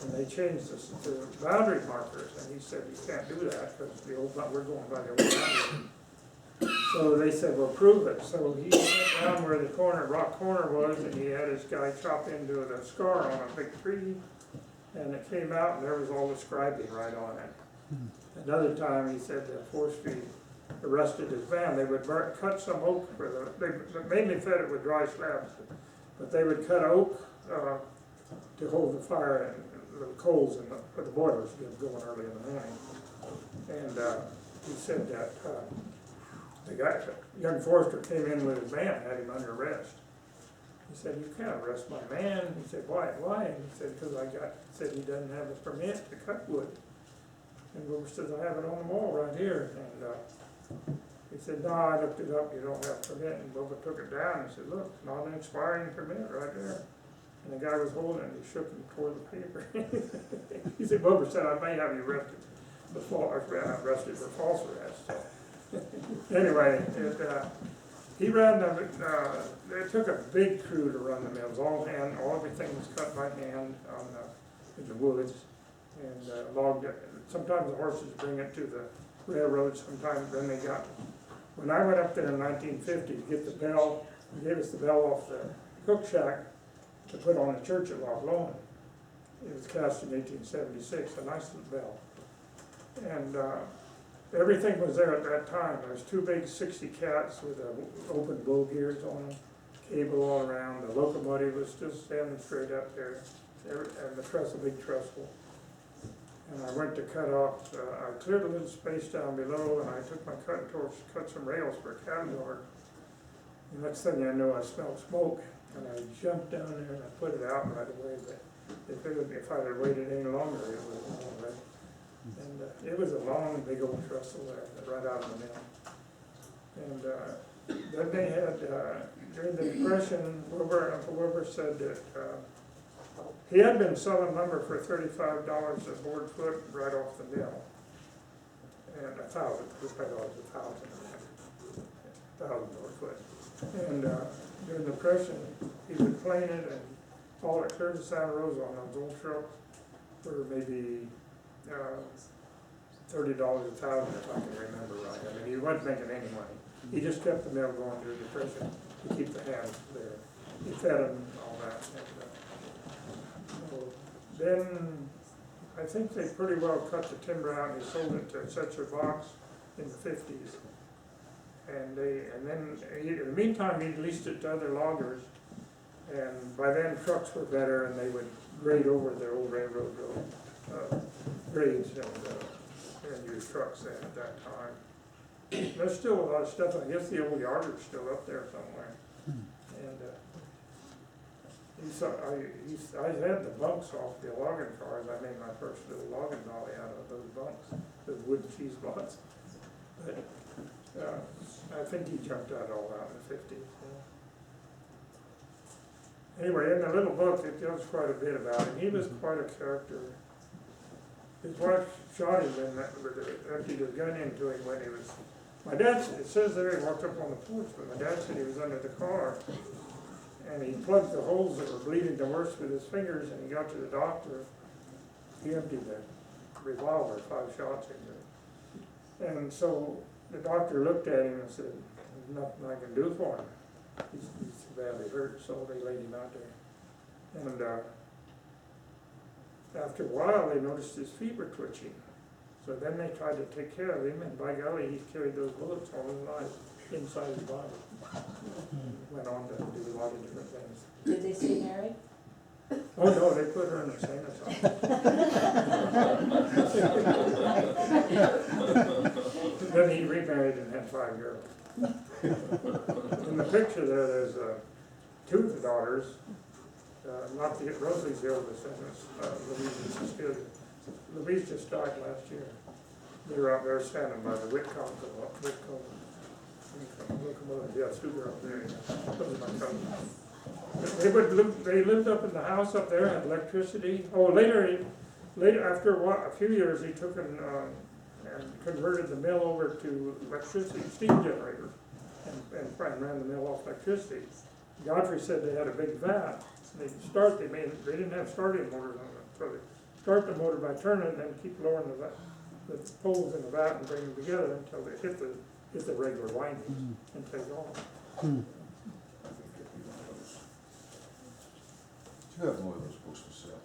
And they changed this to boundary markers, and he said, you can't do that, because we're going by the old boundary. So they said, well, prove it. So he went down where the rock corner was, and he had his guy chop into the scar on a big tree, and it came out, and there was all the scribing right on it. Another time, he said the forestry arrested his van. They would cut some oak they mainly fed it with dry slabs, but they would cut oak to hold the fire and the coals for the boilers get going early in the morning. And he said that young forester came in with his man, had him under arrest. He said, you can't arrest my man. He said, why? And he said, because said he doesn't have a permit to cut wood. And Wilbur says, I have it on the wall right here. And he said, no, I looked it up, you don't have a permit. And Wilbur took it down and said, look, it's not an expiring permit right there. And the guy was holding it, and he shook and tore the paper. He said, Wilbur said, I may have you arrested for false arrest. Anyway, he ran it took a big crew to run the mills, everything was cut by hand in the woods, and logged it. Sometimes the horses bring it to the railroad, sometimes then when I went up there in 1950 to get the bell, they gave us the bell off the cook shack to put on the church at Loch Lomond. It was cast in 1876, a nice little bell. And everything was there at that time. There was two big 60 cats with open bow gears on them, cable all around. The locomotive was just standing straight up there, and the big trestle. And I went to cut off, I cleared a little space down below, and I took my cutting torch to cut some rails for a cattle yard. The next thing I know, I smelled smoke, and I jumped down there and I put it out right away. But if I had waited any longer, it would have gone away. And it was a long, big old trestle there, right out of the mill. And then they had, during the Depression, Uncle Wilbur said that he had been selling lumber for $35 a board foot right off the mill. And $1,000 board foot. And during the Depression, he would plane it and haul it clear to Santa Rosa on those old trucks for maybe $30 a thousand, if I can remember right. I mean, he wasn't making any money. He just kept the mill going during the Depression to keep the hands there. He fed them and all that. So then I think they pretty well cut the timber out and he sold it to Setzer Box in the 50s. And then in the meantime he leased it to other loggers. And by then trucks were better and they would grade over their old railroad grades and use trucks then at that time. There's still a lot of stuff. I guess the old yard is still up there somewhere. And I had the bunks off the logging cars. I made my first little logging dolly out of those bunks, those wooden cheese blocks. But I think he jumped out all out in the 50s. Yeah. Anyway, in the little book, it tells quite a bit about him. He was quite a character. His wife shot him emptied his gun into him when he was. My dad, it says there he walked up on the porch, but my dad said he was under the car. And he plugged the holes that were bleeding the worst with his fingers, and he got to the doctor. He emptied the revolver, 5 shots into it. And so the doctor looked at him and said, there's nothing I can do for him. He's badly hurt, so they laid him out there. And after a while, they noticed his feet were twitching. So then they tried to take care of him, and by golly, he carried those bullets all his life inside his body. Went on to do a lot of different things. Did they stay married? Oh no, they put her in the same asylum. Then he remarried and had 5 girls. In the picture there's 2 of the daughters, not the Rosalie's the oldest, and Louise just died last year. They were out there standing by the Whitcomb locomotive. Yeah, 2 girls there. Those are my cousins. They lived up in the house up there, had electricity. Oh, later after a few years, he took and converted the mill over to electricity, steam generator, and ran the mill off electricity. Godfrey said they had a big vat. They didn't have starting motors on it, so they start the motor by turning and then keep lowering the poles in the vat and bring them together until they hit the regular windings and take off. Hmm. You have one of those books to sell.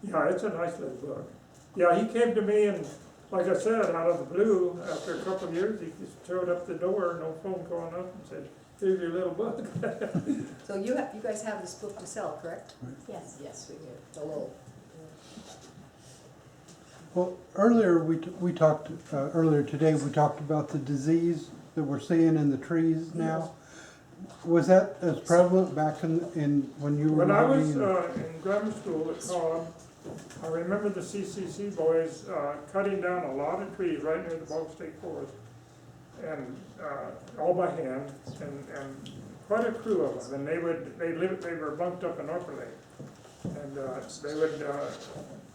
Yeah, it's a nice little book. Yeah, he came to me and, like I said, out of the blue, after a couple of years, he just showed up the door, no phone calling up, and said, here's your little book. So you guys have this book to sell, correct? Yes. Yes, we do, the little. Well, earlier, we talked, earlier today, we talked about the disease that we're seeing in the trees now. Was that as prevalent back in when you were When I was living? in grammar school at Cobb, I remember the CCC boys cutting down a lot of trees right near the Bog State Forest, and all by hand, and quite a crew of them. And they were bunked up in Upper Lake, and they would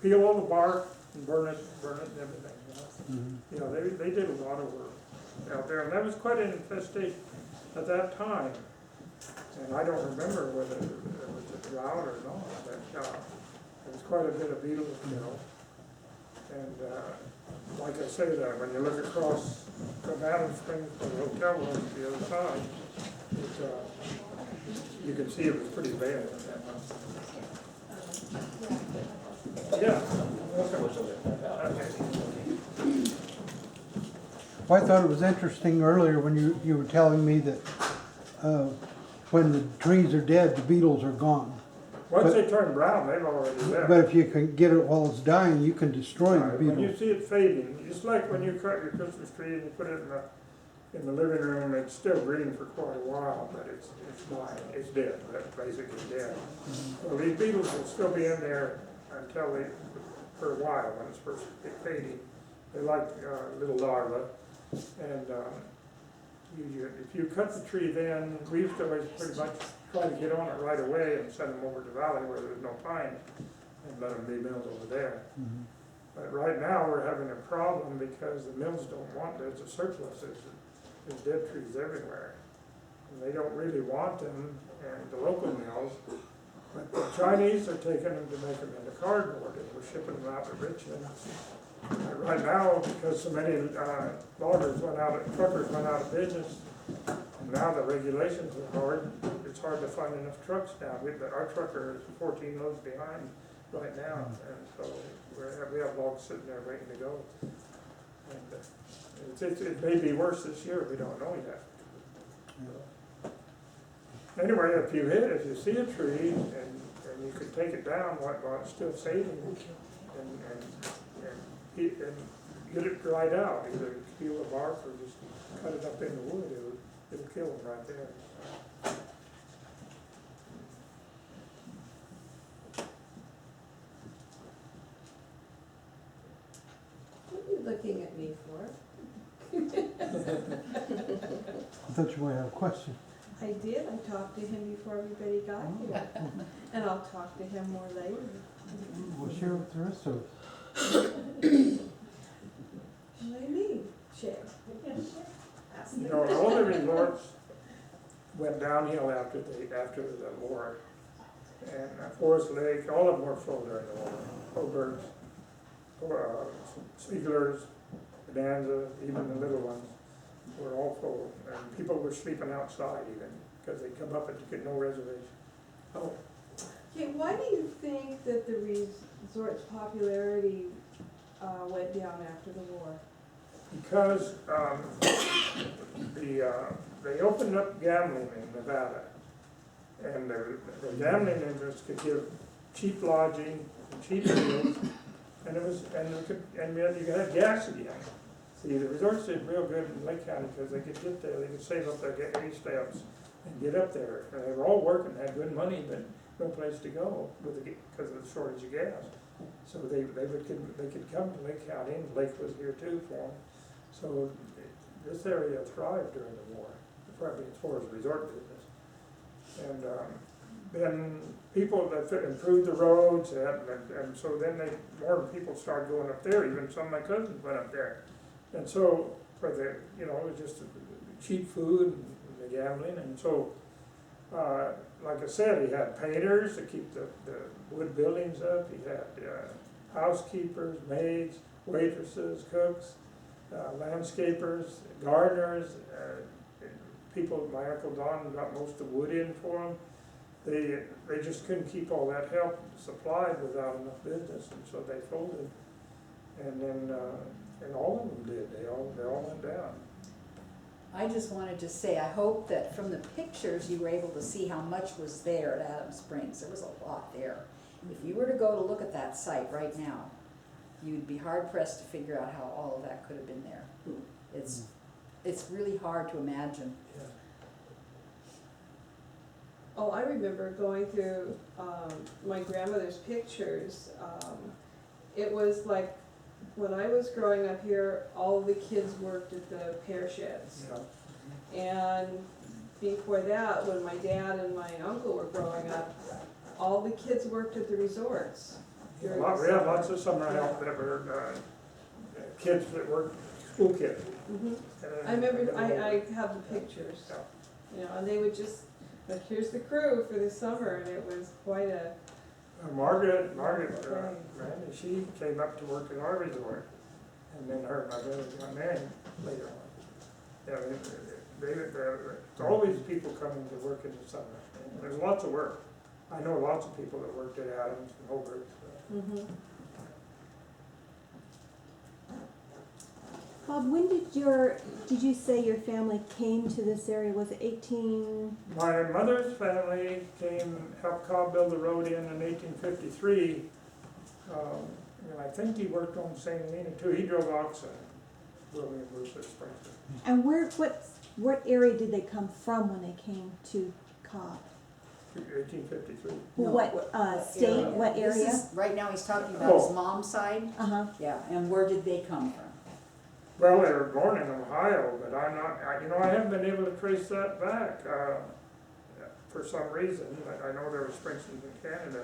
peel all the bark and burn it and everything. You know, they did a lot of work out there, and that was quite an infestation at that time. And I don't remember whether it was a drought or not, but there was quite a bit of beetles, you know. And like I say, that when you look across from Adams Springs to the hotel on the other side, you can see it was pretty bad at that time. Yeah. Okay. Well, I thought it was interesting earlier when you were telling me that when the trees are dead, the beetles are gone. Once they turn brown, they've already left. But if you can get it while it's dying, you can destroy the When you beetles. see it fading, just like when you cut your Christmas tree and you put it in the living room, it's still green for quite a while, but it's dying, it's dead, that's basically dead. So these beetles will still be in there until for a while, when it's first fading. They're like little larvae, and if you cut the tree then, we used to always pretty much try to get on it right away and send them over to the valley where there's no pine and let them be milled over there. But right now, we're having a problem because the mills don't want, there's a surplus, there's dead trees everywhere. And they don't really want them, and the local mills, but the Chinese are taking them to make them into cardboard, and we're shipping them out to Richmond. Right now, because so many truckers went out of business, and now the regulations are hard, it's hard to find enough trucks now. Our trucker is 14 loads behind right now, and so we have logs sitting there waiting to go. And it may be worse this year, we don't know yet. Anyway, if you see a tree and you can take it down while it's still fading and get it dried out, either peel the bark or just cut it up in the wood, it'll kill them right there. What are you looking at me for? I thought you might have a question. I did, I talked to him before everybody got here. And I'll talk to him more later. We'll share with the rest of us. What do you mean, share? Ask You me. know, all the resorts went downhill after the war. And Forest Lake, all of them were full during the war. Hobarts, Spiegelers, Bonanza, even the little ones were all full. And people were sleeping outside even, because they come up and get no reservation. Oh, Okay, why do you think that the resort's popularity went down after the war? because they opened up gambling in Nevada. And the gambling interests could give cheap lodging and cheap meals, and you had gas again. See, the resorts did real good in Lake County because they could get there, they could save up their gas stamps and get up there. And they were all working, had good money, but no place to go because of the shortage of gas. So they could come to Lake County, and the lake was here too for them. So this area thrived during the war, probably as far as resort business. And then people that improved the roads, and so then more people started going up there. Even some of my cousins went up there. And so for it was just cheap food and the gambling, and so Like I said, he had painters to keep the wood buildings up, he had housekeepers, maids, waitresses, cooks, landscapers, gardeners, people, my Uncle Don got most of the wood in for them. They just couldn't keep all that help supplied without enough business, and so they folded. And then, and all of them did, they all went down. I just wanted to say, I hope that from the pictures, you were able to see how much was there at Adams Springs. There was a lot there. If you were to go to look at that site right now, you'd be hard pressed to figure out how all of that could have been there. It's really hard to imagine. Oh, I remember going through, my grandmother's pictures, it was like, when I was growing up here, all the kids worked at the pear sheds. Yeah. And before that, when my dad and my uncle were growing up, all the kids worked at the resorts. We had lots of summer help that were, kids that worked, school kids. Mhm. I remember, I have the pictures, you know, and they would just, like, here's the crew for the summer, and it was quite a, Margaret, Randy, she came up to work at our resort, and then her and my brother got married later on. Yeah, there's always people coming to work in the summer. There's lots of work. I know lots of people that worked at Adams and Hobart. Bob, when did you say your family came to this area? Was it 18? My mother's family helped Cobb build the road in 1853. And I think he worked on St. Helena too. He drove oxen, William Bruce Springston. And what area did they come from when they came to Cobb? 1853. No, What state, area? what This area? is- Right now, he's talking about his Oh. mom's side. Uh-huh. Yeah, and where did they come from? Well, they were born in Ohio, but I haven't been able to trace that back, for some reason. I know there were Springstons in Canada.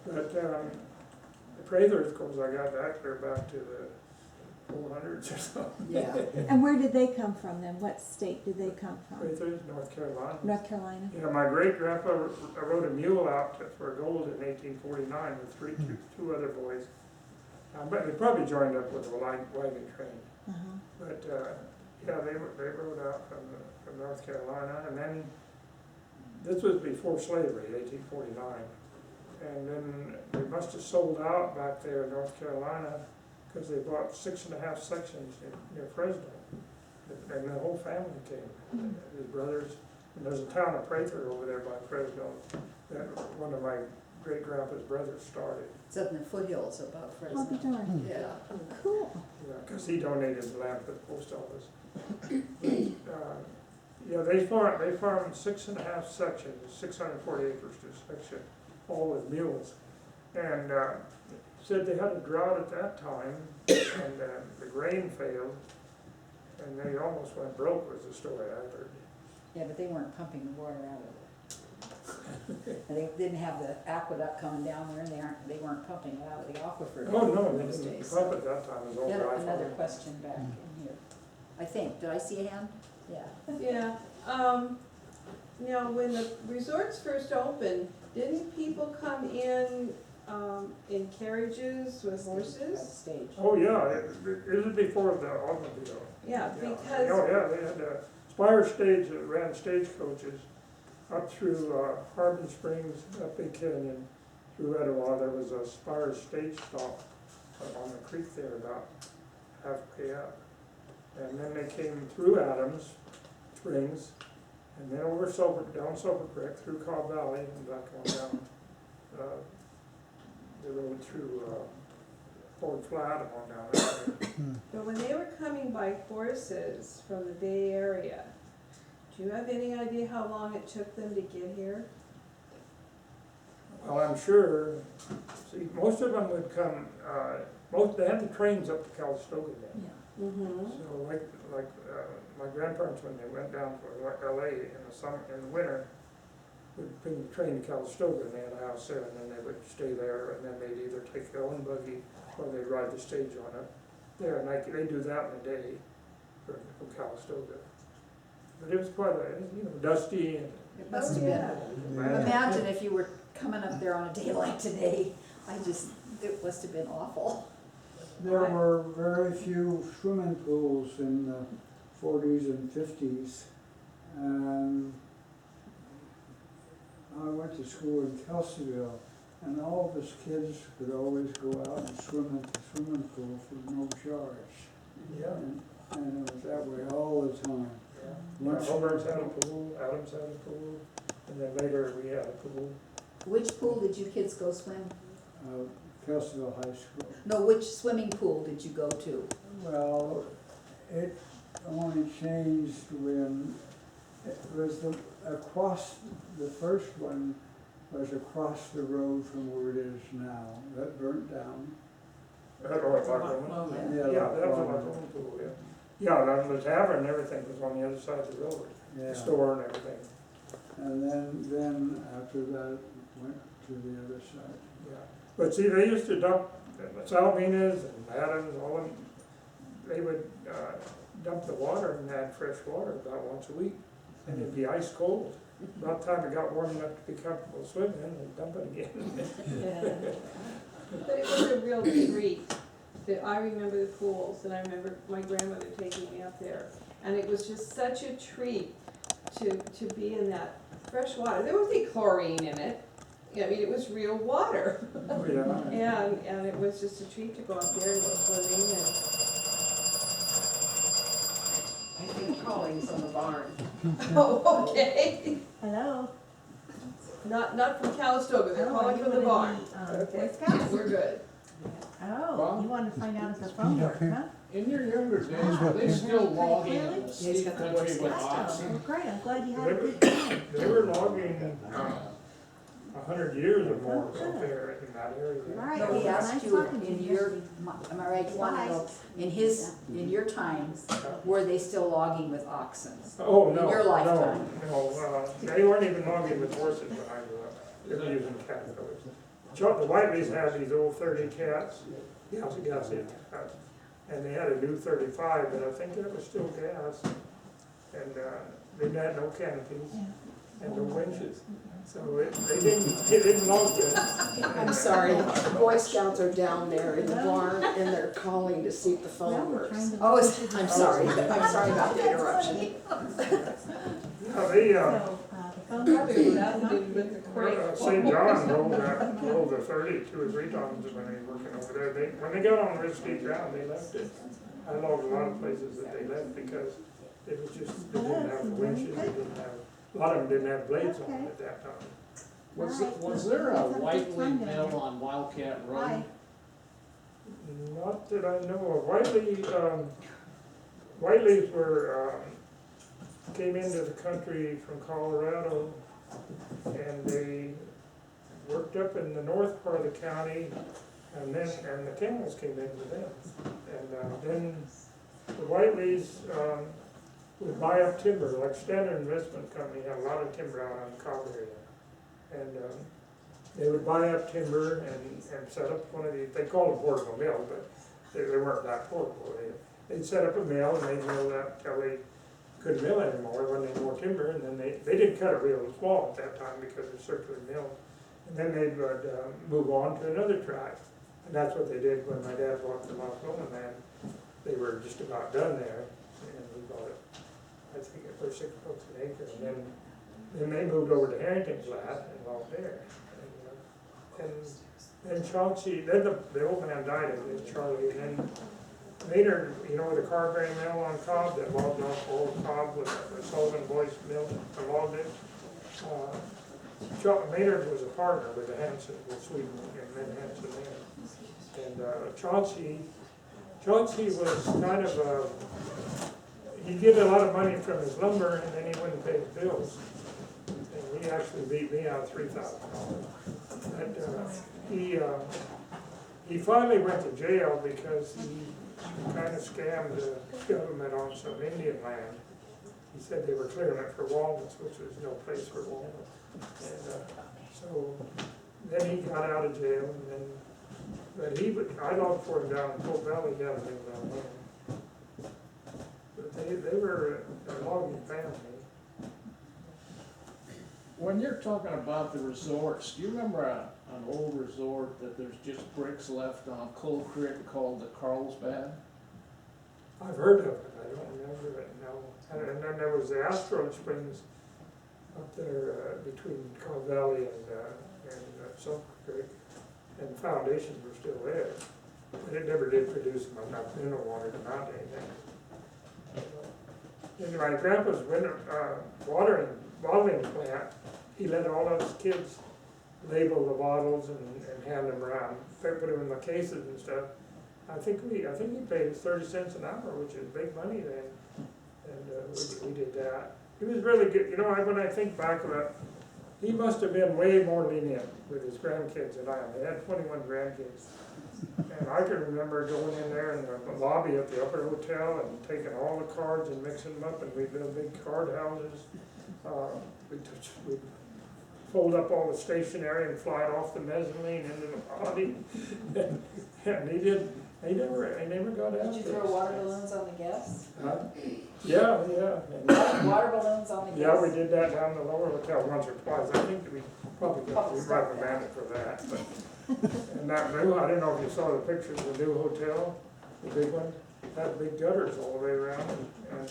But, the Prather, of course, I got that clear back to the 400s or something. Yeah. And where did they come from then? What state did they come from? Prather's, North Carolina. North Carolina? You know, my great-grandpa rode a mule out for gold in 1849 with two other boys. But they probably joined up with a wagon train. Uh-huh. But, yeah, they rode out from North Carolina, and then, this was before slavery, 1849. And then they must have sold out back there in North Carolina, because they bought 6.5 sections near Fresno. And the whole family came, his brothers, and there's a town of Prather over there by Fresno, that one of my great-grandpa's brothers started. It's up in the foothills above I'll be Fresno. darned. Yeah. Cool. Yeah, because he donated the land for the post office. Yeah, they farmed 6.5 sections, 640 acres to section, all with mules. And said they had a drought at that time, and the grain failed, and they almost went broke, was the story I heard. Yeah, but they weren't pumping the water out of it. And they didn't have the aqueduct coming down there, and they weren't pumping it out of the aquifer Oh, no, in they those didn't days. pump at that time, it was all Yeah, dry another farm. question back in here. I think, did I see a hand? Yeah. yeah. Now, when the resorts first opened, didn't people come in carriages with At horses? the stage. Oh, yeah, it was before the automobile. Yeah, Yeah. because, Oh, yeah, they had a Spire stage that ran stagecoaches up through Harbin Springs, up Big Canyon, through Etowah. There was a Spire stage stop on the creek there about halfway up. And then they came through Adams Springs, and then over down Silver Creek, through Cobb Valley, and back on down the road through Ford Flat and on down there. but when they were coming by horses from the Bay Area, do you have any idea how long it took them to get here? Well, I'm sure, see, most of them would come, they had the trains up to Calistoga then. Yeah. Mm-hmm. So like my grandparents, when they went down to LA in the summer, in the winter, would bring the train to Calistoga, and they had a house there, and then they would stay there, and then they'd either take their own buggy, or they'd ride the stage on it there, and they do that in a day from Calistoga. But it was quite a, dusty and. It must have yeah. been, imagine if you were coming up there on a day like today, it must have been awful. There were very few swimming pools in the 40s and 50s. And I went to school in Kelseyville, and all of us kids could always go out and swim in the swimming pool for no charge. Yeah. And it was that way all the time. Once- Hobart's had a pool, Adams had a pool, and then later we had a pool. Which pool did you kids go swim? Kelseyville High School. No, which swimming pool did you go to? Well, it only changed when it was across, the first one was across the road from where it is now. That burnt down. Loch Lomond? Yeah, Yeah, Loch that was a Lomond. Loch pool, yeah. Yeah, the tavern and everything was on the other side of the road, the Yeah. store and everything, And then after that, went to the other side. yeah. But see, they used to dump, Salvina's and Adams, all of them, they would, dump the water and add fresh water about once a week. And it'd be ice cold. About the time it got warm enough to be comfortable swimming, they'd dump it again. But it was a real treat. I remember the pools, and I remember my grandmother taking me up there. And it was just such a treat to be in that fresh water. There wasn't any chlorine in it. I mean, it was real water. Yeah. And it was just a treat to go up there and go swimming and. I think calling's on the barn. Oh, okay. Hello? Not from Calistoga, they're Oh, calling you from the wanna barn. be, Okay, Boy Scouts? we're good. Oh, you wanted to find out if the phone worked, huh? In your younger days, were they still logging in the Yeah, he's steep got the country voice with last Oh, oxen? well, great, I'm glad you had a good time. They were logging, 100 years or more up there in that area. All right, No, well, he asked nice you talking to in you. your, am I right, you wanna know, in your time, were they still logging with oxen? Oh, In no, your lifetime. no, they weren't even logging with horses when I grew up. They were using caterpillars. The Whiteleys had these old 30 cats, gas cats, and they had a new 35, but I think that was still gas. And they had no canopies and no winches, so they didn't log it. I'm sorry, the Boy Scouts are down there in the barn and they're calling to see if the Well, phone we're works. trying to. Oh, I'm sorry about the interruption. Yeah, they, So, the phone Probably works. nothing to do with the crate. St. John rolled the 30 2 or 3 times when they were working over there. When they got on real steep ground, they left it. I logged a lot of places that they left because it was just, they didn't have the winches, they didn't have, a lot of them didn't have blades on them at that time. Was there a Whiteley mill on Wildcat Hi. Road? Not that I know of. Whiteleys were, came into the country from Colorado, and they worked up in the north part of the county, and the Camels came into them. And then the Whiteleys would buy up timber, like Standard Investment Company had a lot of timber out on the Cobb area. And they would buy up timber and set up one of these, they called them portable mills, but they weren't that portable. They'd set up a mill and they'd mill that till they couldn't mill anymore when they had more timber, and then they didn't cut it real small at that time because of circular mills. And then they would move on to another tract. And that's what they did when my dad bought the Loch Lomond land. They were just about done there, and we bought it, I think, for $6 an acre. And then they moved over to Harrington Flat and logged there. And then Chauncey, then the old man died, and then Charlie, and then Maynard, you know, the Carberry mill on Cobb that logged off old Cobb with the Sullivan Boys mill that logged it. Maynard was a partner with the Hanson, with Sweden and then Hanson there. And Chauncey was kind of he'd get a lot of money from his lumber and then he wouldn't pay his bills. And he actually beat me out of $3,000. He finally went to jail because he kind of scammed the government on some Indian land. He said they were clearing it for walnuts, which was no place for walnuts. And so then he got out of jail, and then, but I logged for him down in Fort Valley, he had a mill down there. But They were a logging family. When you're talking about the resorts, do you remember an old resort that there's just bricks left on Coal Creek called the Carlsbad? I've heard of it, I don't remember it, no. And then there was the Astro Springs up there between Carl Valley and Silk Creek, and the foundations were still there. But it never did produce enough mineral water to mount anything. In my grandpa's bottling plant, he let all of his kids label the bottles and hand them around, put them in the cases and stuff. I think he paid us 30 cents an hour, which is big money then, and we did that. He was really good, you know, when I think back about it, he must have been way more lenient with his grandkids than I am. He had 21 grandkids. And I can remember going in there in the lobby at the Upper Hotel and taking all the cards and mixing them up, and we'd build big card houses. We'd fold up all the stationery and fly it off the mezzanine into the lobby. And he never got out. Did you throw water balloons on the guests? Yeah. Water balloons on the guests? Yeah, we did that down in the Lower Hotel once or twice. I think we probably got reprimanded for that. But, and that new, I don't know if you saw the pictures of the new hotel, the big one, had big gutters all the way around. And I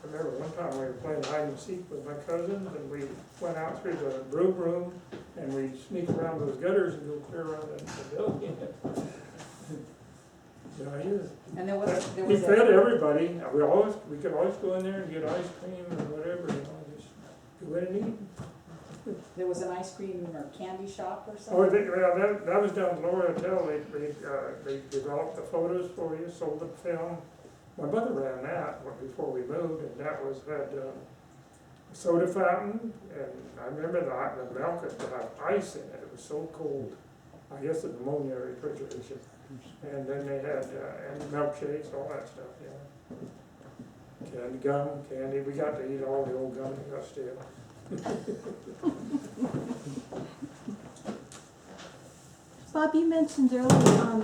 remember one time we were playing hide and seek with my cousins, and we went out through the broom room, and we sneak around those gutters and go clear around the building. Yeah, he was. And there was He fed everybody. We could always go in there and get ice cream or whatever, you know, just go in and eat. There was an ice cream or candy shop or Oh, something? that was down at the Lower Hotel. They developed the photos for you, sold the film. My mother ran that before we moved, and that had a soda fountain, and I remember the milk had ice in it. It was so cold. I guess the pneumonia refrigeration. And then they had and milkshakes, all that stuff, yeah. Candy. We got to eat all the old gum we got still. Bob, you mentioned earlier on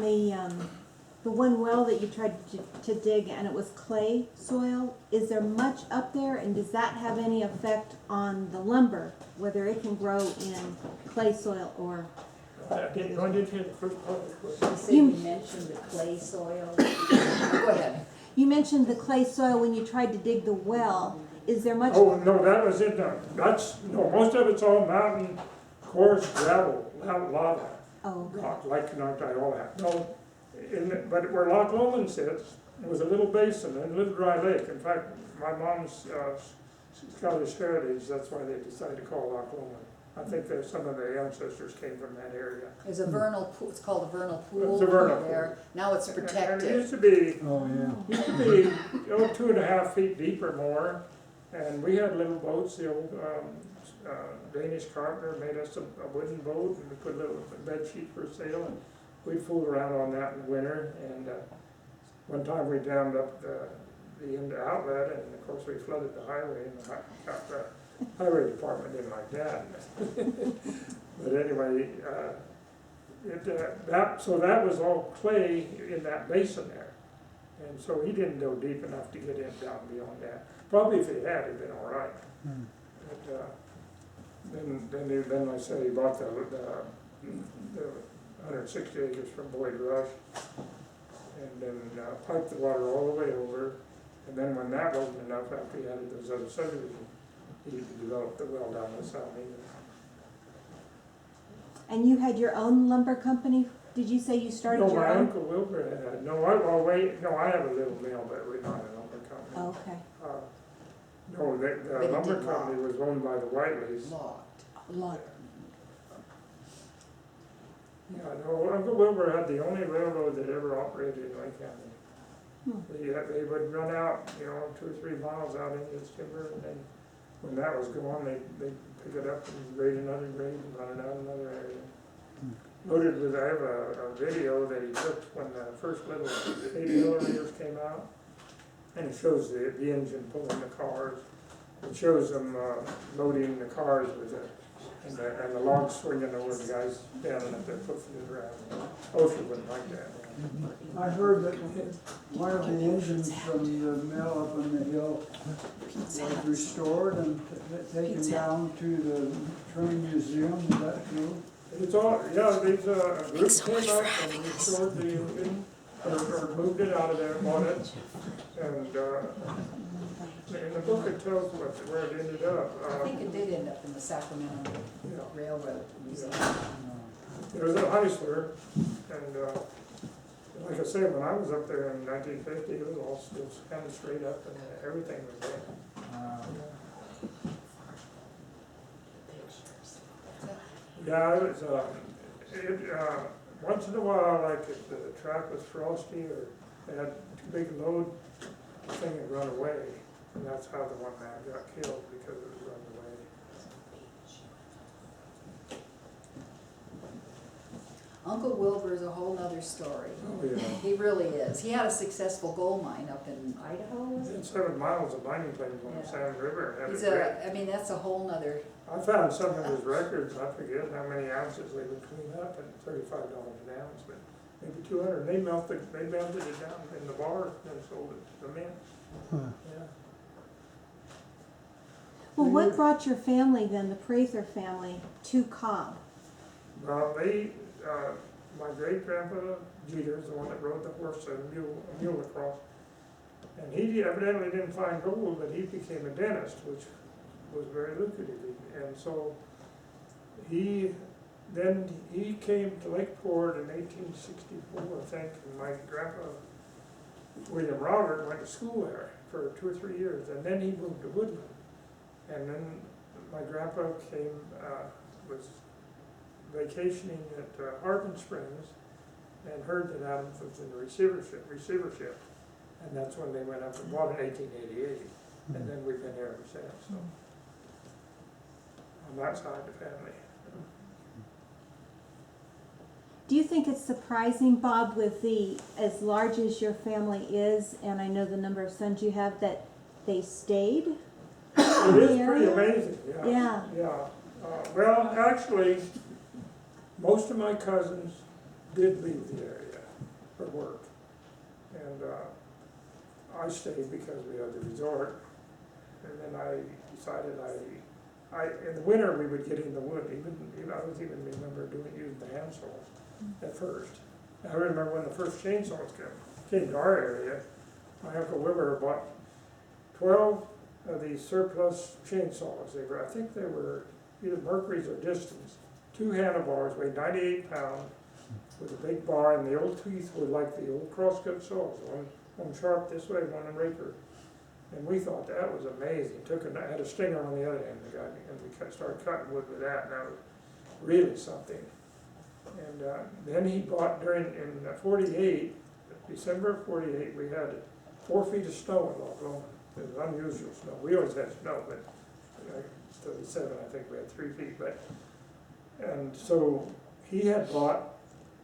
the one well that you tried to dig and it was clay soil. Is there much up there, and does that have any effect on the lumber, whether it can grow in clay soil or? I didn't hear the first part of the question. You said you mentioned the clay soil. Go ahead. You mentioned the clay soil when you tried to dig the well. Is there much? Oh, no, that was it. Most of it's all mountain, coarse gravel, lava. Oh, okay. Like Canartai, all that. No, but where Loch Lomond sits, there was a little basin and a little dry lake. In fact, my mom's Scottish heritage, that's why they decided to call Loch Lomond. I think that some of their ancestors came from that area. There's a vernal pool, it's called a vernal pool It's a vernal pool. there. Now it's And it protected. used to be, Oh, yeah. 2.5 feet deep or more. And we had little boats. The old Danish carpenter made us a wooden boat, and we put a little bed sheet for sail, and we'd fool around on that in the winter. And one time we dammed up the end outlet, and of course we flooded the highway, and the highway department didn't like that. But anyway, so that was all clay in that basin there. And so he didn't go deep enough to get in down beyond that. Probably if he had, he'd been all right. But then like I said, he bought the 160 acres from Boyd Rush, and then piped the water all the way over. And then when that wasn't enough, after he added those other subdivisions, he developed the well down the South Main. And you had your own lumber company? Did you say you started No, your my own? Uncle Wilbur had, I have a little mill, but we're not a lumber company. Oh, okay. No, the it lumber did company was owned by the Whiteleys. Lot. Yeah, no, Uncle Wilbur had the only railroad that ever operated in Lake County. They would run out, 2 or 3 miles out into this timber, and then when that was gone, they'd pick it up and grade another grade and run it out another area. Loaded with, I have a video that he took when the first little 80-wheelers came out, and it shows the engine pulling the cars. It shows them loading the cars with a And the logs swinging over the guys standing up there pushing it around. OSHA wouldn't like that. I heard that one of the engines from the mill up on the hill was restored and taken down to the train museum, is that true? It's all, yeah, these, a group came up and restored the engine, or moved it out of there, bought it. And, in the book it tells where it ended up. I think it did end up in the Sacramento Yeah. Railroad Museum. It was at Heisler, and, like I said, when I was up there in 1950, it was all still kind of straight up and everything was there. Yeah, it was, once in a while, like if the track was frosty or they had too big a load, the thing would run away. And that's how the one man got killed, because it was run away. Uncle Wilbur is a whole nother story. Oh, yeah. He really is. He had a successful gold mine up in Idaho, was it? And 7 miles of mining claims on the Yeah. Salmon River. Had He's it great. I mean, that's a whole nother, I found some of his records, I forget how many ounces they would clean up, at $35 an ounce, but maybe 200. They melted it down in the bar and sold it to the mint. Yeah. Well, what brought your family then, the Prather family, to Cobb? Well, my great grandpa Jeter is the one that rode the horse and mule across. And he evidently didn't find gold, but he became a dentist, which was very lucrative. And so he came to Lakeport in 1864, I think, and my grandpa, William Robert, went to school there for 2 or 3 years, and then he moved to Woodland. And then my grandpa was vacationing at Harbin Springs and heard that Adams was in the receivership. And that's when they went up and bought in 1888. And then we've been here ever since, so. On that side of the family. Do you think it's surprising, Bob, with as large as your family is, and I know the number of sons you have, that they stayed? It is pretty amazing, yeah. Yeah. Yeah. Well, actually, most of my cousins did leave the area for work. And I stayed because we had the resort. And then I decided in the winter we would get in the wood. I was even remember using the hand saws at first. I remember when the first chainsaws came to our area, my Uncle Wilbur bought 12 of these surplus chainsaws. I think they were either Mercury's or Distance. 2 handlebars, weighed 98 pounds, with a big bar, and the old teeth were like the old crosscut saws, one sharp this way, one in rapier. And we thought that was amazing. Had a stinger on the other end, and we started cutting wood with that, and that was really something. And then he bought in 48, December of 48, we had 4 feet of snow in Loch Lomond. It was unusual snow. We always had snow, but 37, I think we had 3 feet. And so he had bought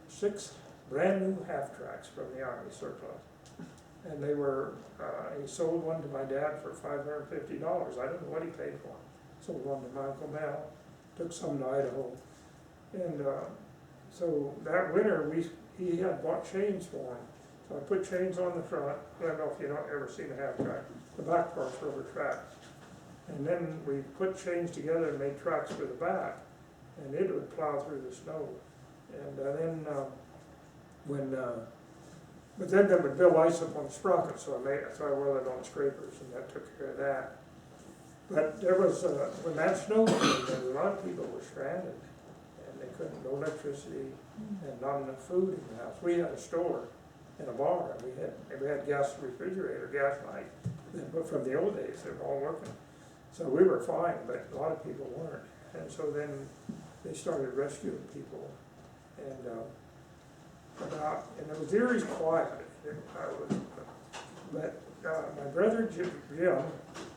6 brand new half tracks from the Army surplus. And they were, he sold one to my dad for $550. I don't know what he paid for them. Sold one to my Uncle Mel, took some to Idaho. And so that winter, he had bought chains for him. So I put chains on the front. I don't know if you've ever seen a half track. The back parts rubber tracks. And then we put chains together and made tracks for the back. And it would plow through the snow. And but then they would build ice up on the sprockets, so I welded on scrapers, and that took care of that. But there was, when that snow came, a lot of people were stranded, and they couldn't, no electricity, and not enough food in the house. We had a store and a bar, and we had gas refrigerator, gas light, but from the old days, they were all working. So we were fine, but a lot of people weren't. And so then they started rescuing people, and it was eerie quiet. But my brother Jim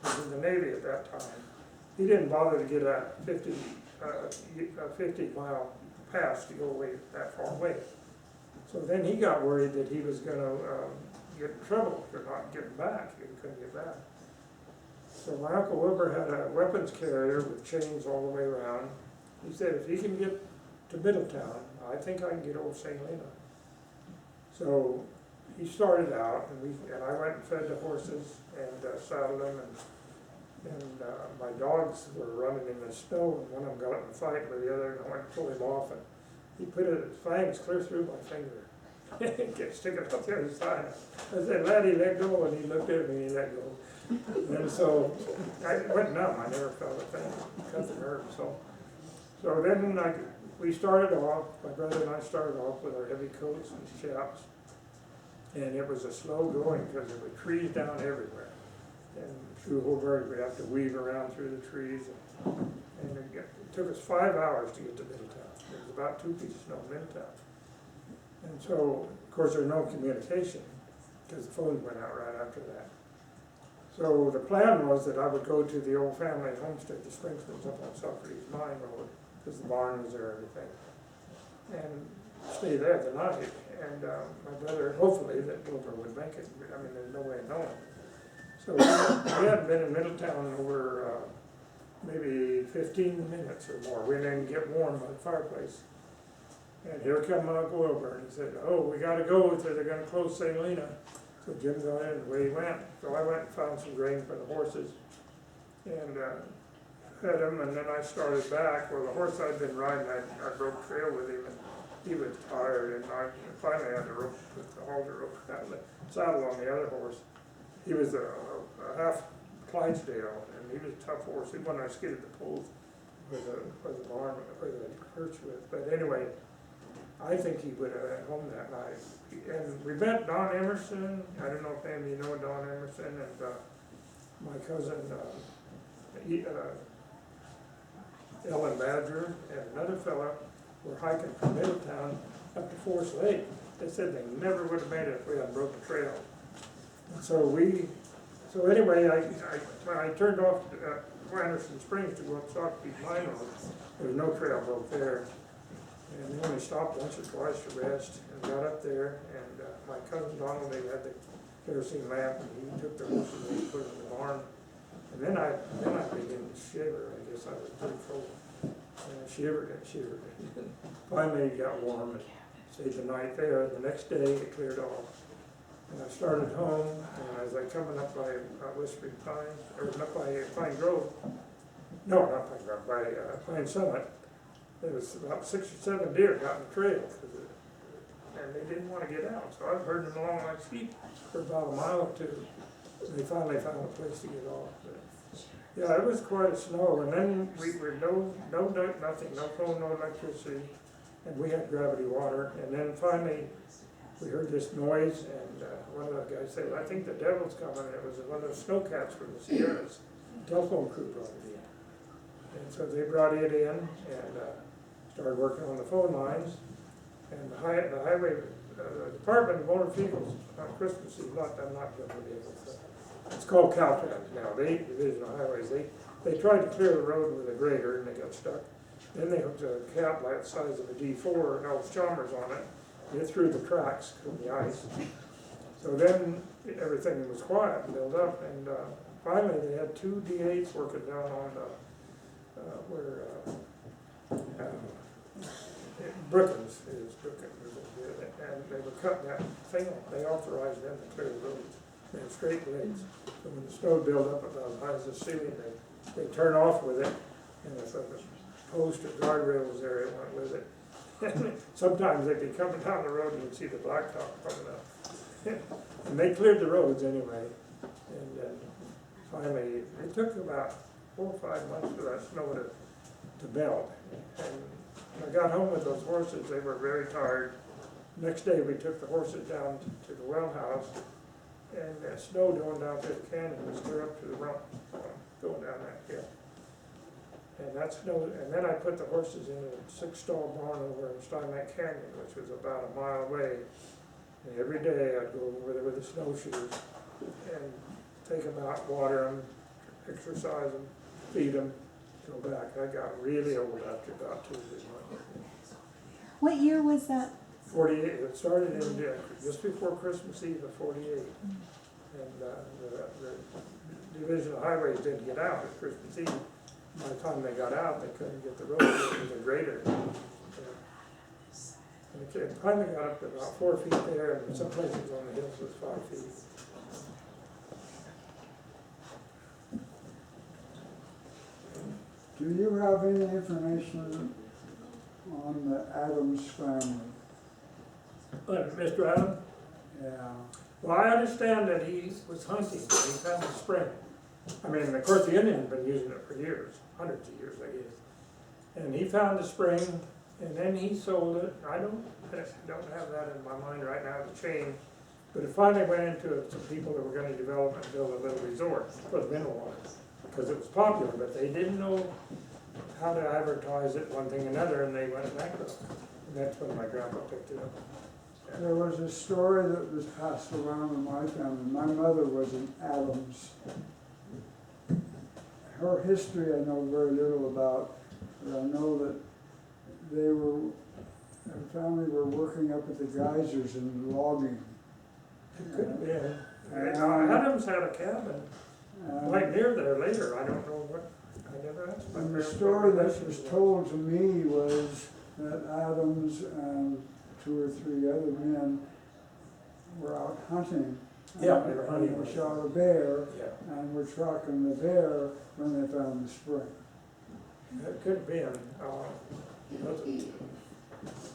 was in the Navy at that time. He didn't bother to get a 50-mile pass to go away that far away. So then he got worried that he was going to get in trouble for not getting back. He couldn't get back. So my Uncle Wilbur had a weapons carrier with chains all the way around. he said, if he can get to Middletown, I think I can get Old St. Helena. So he started out, and I went and fed the horses and saddled them, and my dogs were running in the snow, and one of them got in a fight with the other, and I went to pull him off, and he put his fangs clear through my finger. Kept sticking up the other side. I said, "Laddie, let go," and he looked at me and he let go. And so I went numb. I never felt a thing. Cut the nerve. So then we started off. My brother and I started off with our heavy coats and chaps, and it was a slow going because there were trees down everywhere. And through Hobart, we have to weave around through the trees, and it took us 5 hours to get to Middletown. It was about 2 feet of snow in Middletown. And so, of course, there's no communication because the phones went out right after that. So the plan was that I would go to the old family homestead, the Sprinklers up on Socrates Mine Road, because the barn was there and everything, and stay there the night. And my brother, hopefully, that Wilbur would make it. I mean, there's no way of knowing. So we hadn't been in Middletown over maybe 15 minutes or more. We didn't get warm by the fireplace. And here come Uncle Wilbur, and he said, "Oh, we gotta go, they're gonna close St. Helena." So Jim got in, and away he went. So I went and found some grain for the horses, and fed them, and then I started back. Well, the horse I'd been riding, I broke trail with him, and he was tired, and I finally had to put the halter rope out of the saddle on the other horse. He was a half Clydesdale, and he was a tough horse. He when I skidded the poles with the barn, or the perch with. But anyway, I think he would have went home that night. And we met Don Emerson. I don't know if any of you know Don Emerson, and my cousin Ellen Badger and another fella were hiking from Middletown up to Forest Lake. They said they never would have made it if we hadn't broke the trail. And so anyway, when I turned off Anderson Springs to go up Socrates Mine Road, there was no trail broke there. And we only stopped once or twice to rest, and got up there, and my cousin Donald, they had the kerosene lamp, and he took the horses and he put them in the barn. And then I began to shiver. I guess I was pretty cold. And I shivered and shivered. Finally it got warm and stayed the night there. The next day it cleared off. And I started home, and as I coming up by Whispering Pines, or up by Pine Grove, no, not Pine Grove, by Pine Summit, there was about 6 or 7 deer got in the trail, and they didn't want to get out. So I heard them along like sheep for about a mile or two. And they finally found a place to get off. But yeah, it was quite a snow, and then we were nothing, no phone, no electricity, and we had gravity water. And then finally, we heard this noise, and one of the guys said, "I think the devil's coming." And it was one of the snowcats from the Sierras. The telephone crew brought it in, and so they brought it in and started working on the phone lines. And the highway Department of Motor Vehicles on Christmas Eve, I'm not good with it. It's called Caltrans now. They Division of Highways. They tried to clear the road with a grader, and they got stuck. Then they hooked a cap like the size of a D4 and Elf Chalmers on it. It through the tracks from the ice. So then everything was quiet and built up, and finally they had 2 D8s working down on where Brookins is, and they were cutting that thing. They authorized them to clear the roads. They had straight blades. So when the snow built up about as high as the ceiling, they turn off with it, and if a post or guardrail was there, it went with it. Sometimes they'd be coming down the road and you'd see the blacktop coming up. And they cleared the roads anyway. And then finally, it took about 4 or 5 months for that snow to melt. And when I got home with those horses, they were very tired. Next day we took the horses down to the well house, and the snow going down through the canyon was clear up to the rump, going down that hill. And that snow, and then I put the horses in a 6-stall barn over in Steinbach Canyon, which was about a mile away. And every day I'd go over there with the snowshoes and take them out, water them, exercise them, feed them, go back. I got really old after about 2 months. What year was that? 48. It started in just before Christmas Eve of 48. And the Division of Highways didn't get out at Christmas Eve. by the time they got out, they couldn't get the road, it was a grader. And it finally got up to about 4 feet there, and some places on the hills was 5 feet. Do you have any information on the Adams family? Mr. Adam? Yeah. Well, I understand that he was hunting, and he found the spring. I mean, of course, the Indians have been using it for years, hundreds of years, I guess. And he found the spring, and then he sold it. I don't have that in my mind right now to change. But it finally went into some people that were gonna develop and build a little resort for the mineral water. Because it was popular, but they didn't know how to advertise it, one thing or another, and they went bankrupt. And that's when my grandpa picked it up. There was a story that was passed around in my family. My mother was an Adams. Her history I know very little about, but I know that her family were working up at the geysers and logging. It could have been. Adams had a cabin right near there later. I don't know what, I never asked my And the grandpa story what that this was told to me was that Adams and 2 or 3 other men were out hunting. Yeah, they were hunting. And they shot a bear Yeah, and were tracking the bear when they found the spring. it could have been.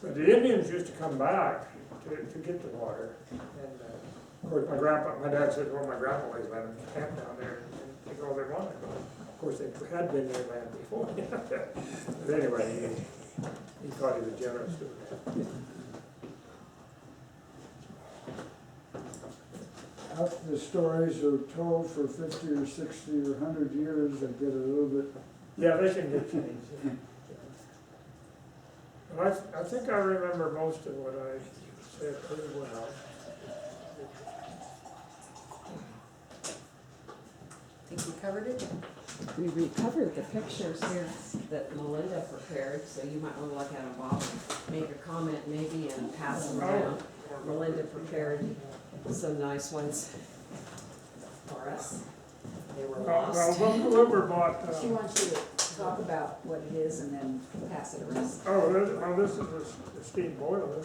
But the Indians used to come back to get the water. And of course, my dad said, well, my grandpa always let them camp down there and take all they wanted. But of course, they had been their land before. But anyway, he thought he was generous doing that. After the stories are told for 50 or 60 or 100 years, they get a little bit. Yeah, they can get changed. Yeah. And I think I remember most of what I said pretty well. Think we covered it? We recovered the pictures here that Melinda prepared, so you might want to look at them, Bob. Make a comment maybe and pass them around. Melinda prepared some nice ones for us. They were lost. Well, whoever bought, She wants you to talk about what it is and then pass it around. this is the steam boiler.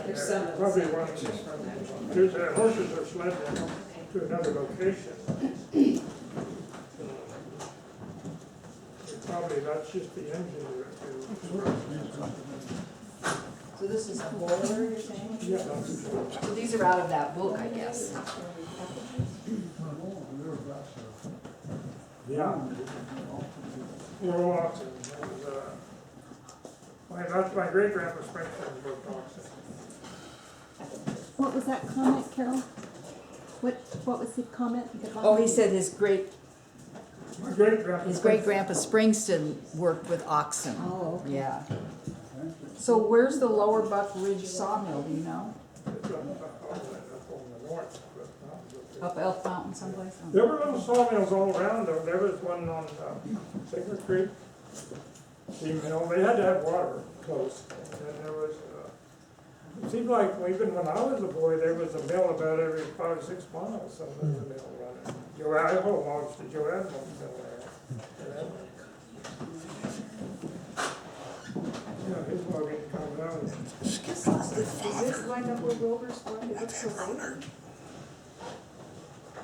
There's some of the Probably same one, pictures from that one. there's horses are sled down to another location. Probably that's just the engine to So this is a boiler, you're saying? yeah, that's, So these are out of that book, I guess. yeah. Well, oxen, that's my great grandpa Springfield worked oxen. What was that comment, Carol? What was the comment? Oh, he said his great My great grandpa Springston worked with oxen. Oh, okay. Yeah. So where's the Lower Buck Ridge sawmill, do you know? Up Elk Mountain someplace? There were little sawmills all around though. There was one on Sacred Creek. Steam mill. They had to have water close. And then there was, it seemed like even when I was a boy, there was a mill about every 5 or 6 miles. So there was a mill running. Joe Adams belongs to Joe Adams mill there. Yeah, his logging comes out. Does this line up with Wilbur's one? It looks so big.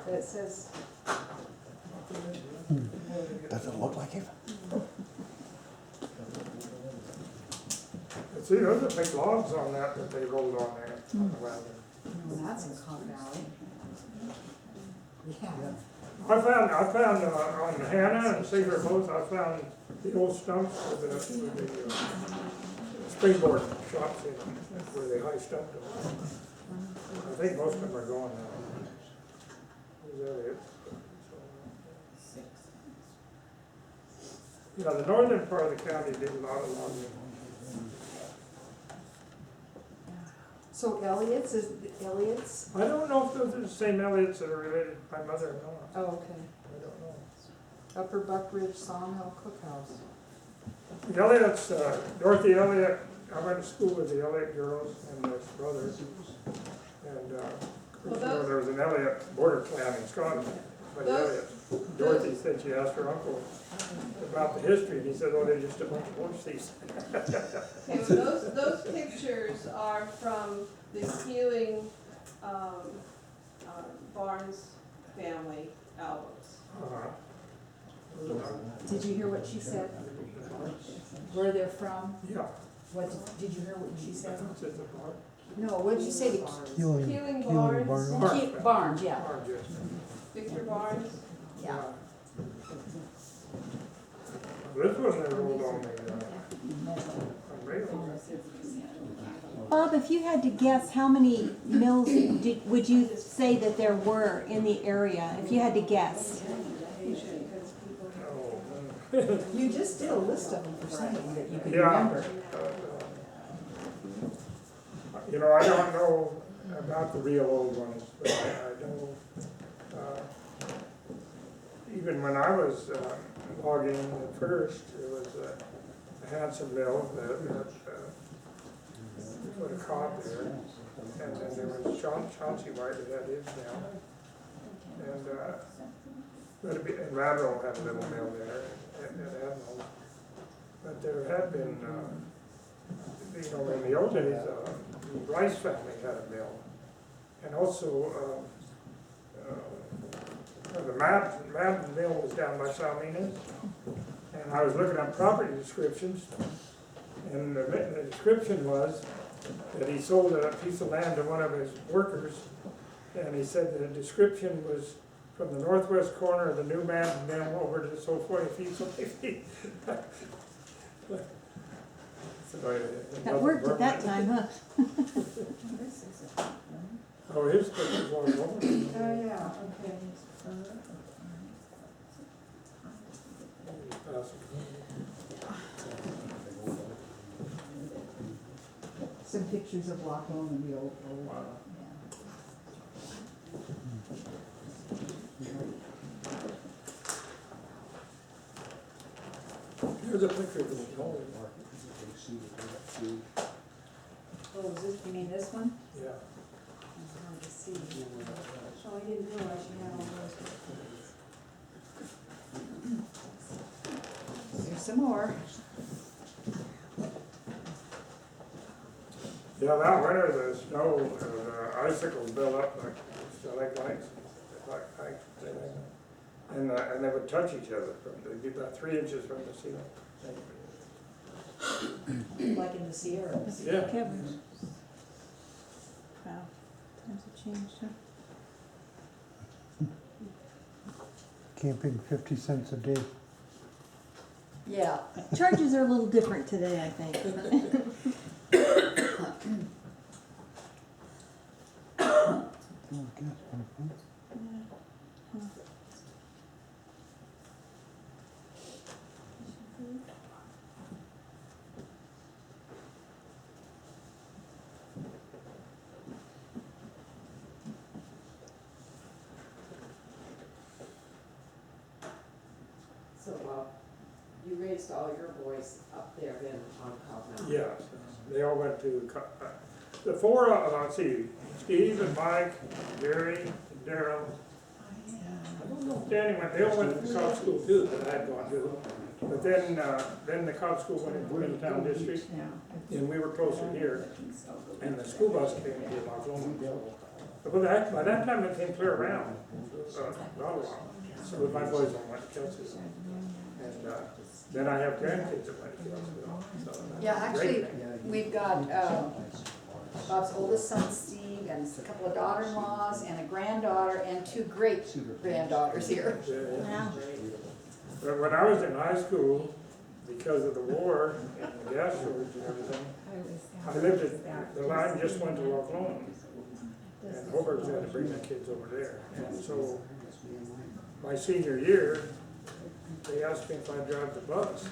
But it says, Does it look like it? See, those are big logs on that they rolled on there. On the wagon. oh, that's in Cog Valley. Yeah. I found on Hannah and Cedar both, I found the old stumps with the springboard shops in them, where they high stumped them. I think most of them are gone now. Is that it? Yeah, the northern part of the county did a lot of logging. So Elliott's? I don't know if those are the same Elliots that are related to my mother or not. Oh, okay. I don't know. Upper Buck Ridge Sawmill Cookhouse. The Elliots, Dorothy Elliott, I went to school with the Elliott girls and their brothers. And, there was an Elliott border clan in Scotland, but the Those- Elliots. Dorothy said she asked her uncle about the history, and he said, oh, they're just a bunch of horse thieves. Okay, well, those pictures are from the Healing, Barnes family albums. Did you hear what she said? Where they're from? Yeah. What, did you hear what she said? It's at the park. No, what did you say? Healing Barnes, Barnes, yeah, Park, yes. Victor Barnes. yeah. This wasn't rolled on the, rails. Bob, if you had to guess how many mills would you say that there were in the area, if you had to guess? You just did a list of them for something that you could Yeah. remember. You know, I don't know about the real old ones, but I know, even when I was logging at first, there was a Hanson mill that put a cop there, and then there was Chauncey White that had his mill, and and Radwell had a little mill there, and Admiral. But there had been, you know, in the old days, the Rice family had a mill, and also the Madden mill was down by Salinas, and I was looking at property descriptions, and the description was that he sold a piece of land to one of his workers, and he said the description was from the northwest corner of the new Madden mill over to so 40 feet, so 50 feet. That worked at that time, huh? Oh, his picture's all over. Yeah, okay. Some pictures of Loch Lomond, the old, yeah. Here's a picture of the Lomond. Oh, is this, you mean this one? Yeah. It's hard to see. Oh, I didn't realize you had all those. Here's some more. Yeah, that winter, the snow, the icicles built up like and they would touch each other. They'd be about 3 inches from the ceiling. Like in the Sierras. Yeah. Kevin. Wow, times have changed, huh? Camping 50 cents a day. Yeah. Charges are a little different today, I think. So, you raised all your boys up there then on Cobb Mountain? Yeah, they all went to, the four, let's see, Steve and Mike, Gary, and Daryl. I don't know if Danny went, they all went to the Cobb School too, that I had gone to. But then the Cobb School went into Middletown District, and we were closer here, and the school bus came to Loch Lomond. But by that time, it came clear around, not a lot. So my boys all went to Kelsey. And then I have grandkids that went to Kelsey. So, Yeah, actually, we've got Bob's oldest son, Steve, and a couple of daughter-in-laws, and a granddaughter, and 2 great-granddaughters here. Wow. But when I was in high school, because of the war and the gas shortage and everything, I lived at, the line just went to Loch Lomond. And Hobart's had to bring the kids over there. And so, my senior year, they asked me if I'd drive the bus.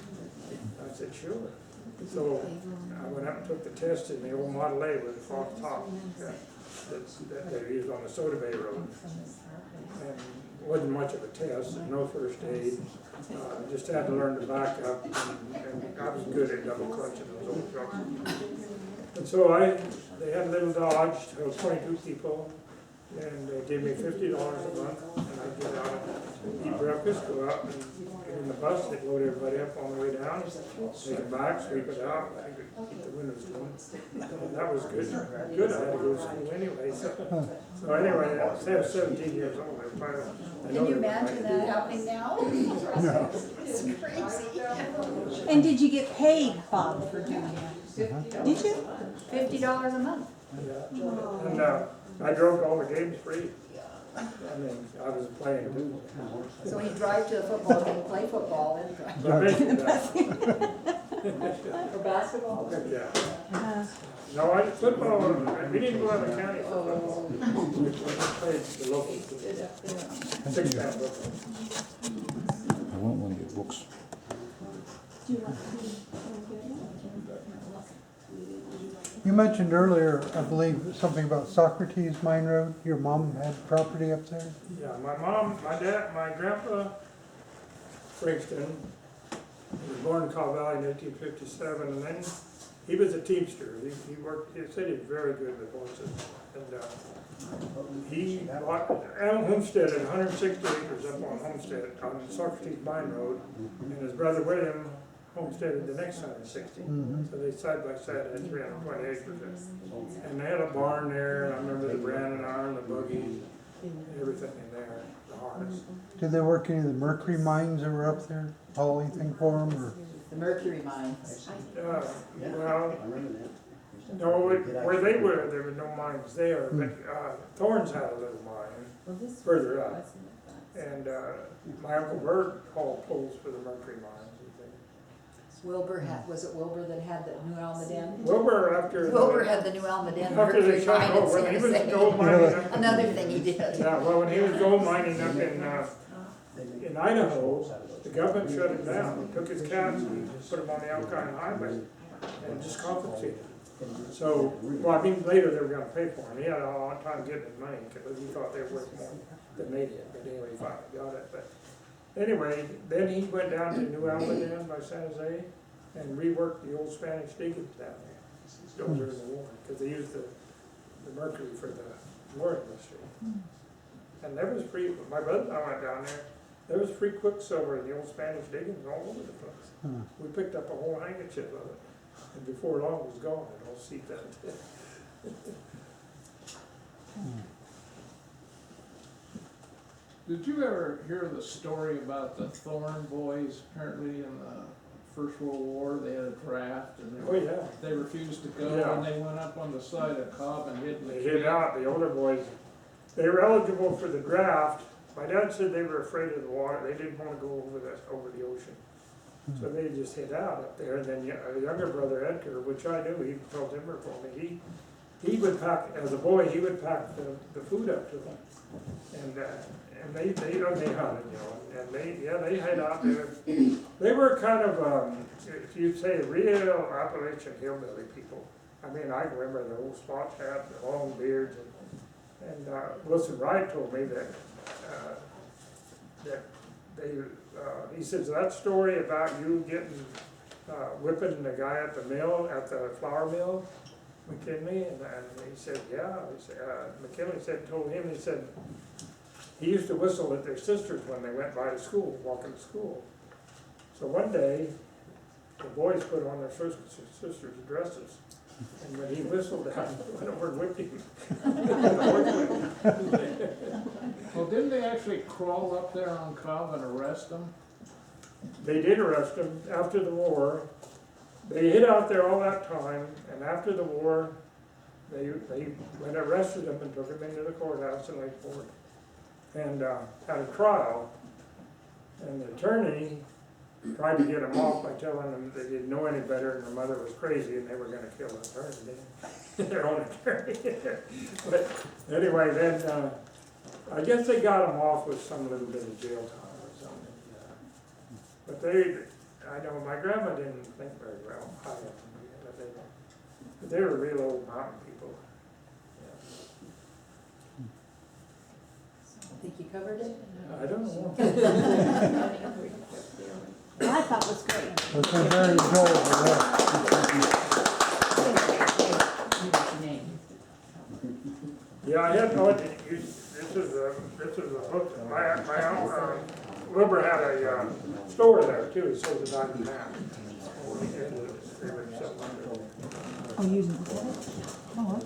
I said, sure. So I went up and took the test in the old Model A with a cloth top that they used on the Soda Bay Road. And it wasn't much of a test, and no first aid. Just had to learn to back up, and I was good at double clutching those old trucks. And so they had a little Dodge, held 22 people, And they gave me $50 a month, and I'd get out and eat breakfast, go out and get in the bus, they'd load everybody up on the way down, take it back, sweep it out, keep the windows clean. And that was good, good, I had to go to school anyway, so anyway, I was 17 years old. Can you imagine that happening now? It's crazy. And did you get paid, Bob, for doing that? Did you? $50 a month. And I drove to all the games free. I mean, I was playing too. So when you drive to a football game, play football, then drive. But basically, Or basketball? yeah. No, I, football, we didn't go out of the county football. We played the local, six-man football. I want one of your books. Do you want to? You mentioned earlier, I believe, something about Socrates Mine Road. Your mom had property up there? Yeah, my mom, my dad, my grandpa, Frankston, he was born in Cobb Valley in 1857, and then he was a teamster. He worked, he said he was very good with horses. And he bought a homestead at 160 acres up on Homestead, on Socrates Mine Road, and his brother William homesteaded the next 160. So they side by side had 320 acres. And they had a barn there, and I remember the branding iron, the buggy, everything in there, the harness. Did they work any of the mercury mines that were up there? Haul anything for them, or? The mercury mines. Well, no, where they were, there were no mines there, but Thorns had a little mine further up. And my Uncle Bert hauled poles for the mercury mines. Wilbur had, was it Wilbur that had the New Almaden? Wilbur, after Wilbur had the New Almaden after mercury they shut, mine in when he San was Jose. gold mining up, Another thing he did. yeah, well, when he was gold mining up in Idaho, the government shut him down, took his cats and put them on the Alpine Highway and just confiscated. So, well, I mean, later they were gonna pay for him. He had a hard time getting his money because he thought they were worth more than they did, but anyway, he finally got it. But anyway, then he went down to New Almaden by San Jose and reworked the old Spanish diggings down there over in the war, because they used the mercury for the war industry. And there was free, my brother and I went down there was free quicksilver in the old Spanish diggings all over the place. We picked up a whole handkerchief of it, and before long it was gone, it all seeped out. Did you ever hear the story about the Thorn boys? Apparently in the First World War, they had a draft and Oh, yeah. they refused to go, Yeah. and they went up on the side of Cobb and hid in the They hid out, the older boys, they were eligible for the draft. My dad said they were afraid of the water, they didn't want to go over the ocean. So they just hid out up there, and then a younger brother, Edgar, which I knew, he told Timber for me, he would pack, as a boy, he would pack the food up to them. And they hunted, you know, and they hid out there. They were kind of, if you'd say, real Appalachian hillbilly people. I mean, I remember the old spot hats, the long beards, and Wilson Wright told me that they, he says, that story about you getting, whipping the guy at the mill, at the flour mill, McKinley, and he said, yeah, McKinley told him, he said, he used to whistle at their sisters when they went by to school, walking to school. So one day, the boys put on their sisters' dresses, and when he whistled out, went over and whipped him. Well, didn't they actually crawl up there on Cobb and arrest them? They did arrest him after the war. They hid out there all that time, and after the war, they went and arrested him and took him into the courthouse in Lakeport and had a trial. And the attorney tried to get him off by telling them they didn't know any better and their mother was crazy and they were going to kill the attorney, their own attorney. But anyway, then I guess they got him off with some little bit of jail time or something. But I know my grandma didn't think very well high of them, but they were real old mountain people. I think you covered it. I don't know. I thought was great. It's been very enjoyable, yeah. Yeah, I had no idea. You Wilbur had a store there too, he sold the diamond hat. And they would sell them. Oh, you didn't get it? Oh,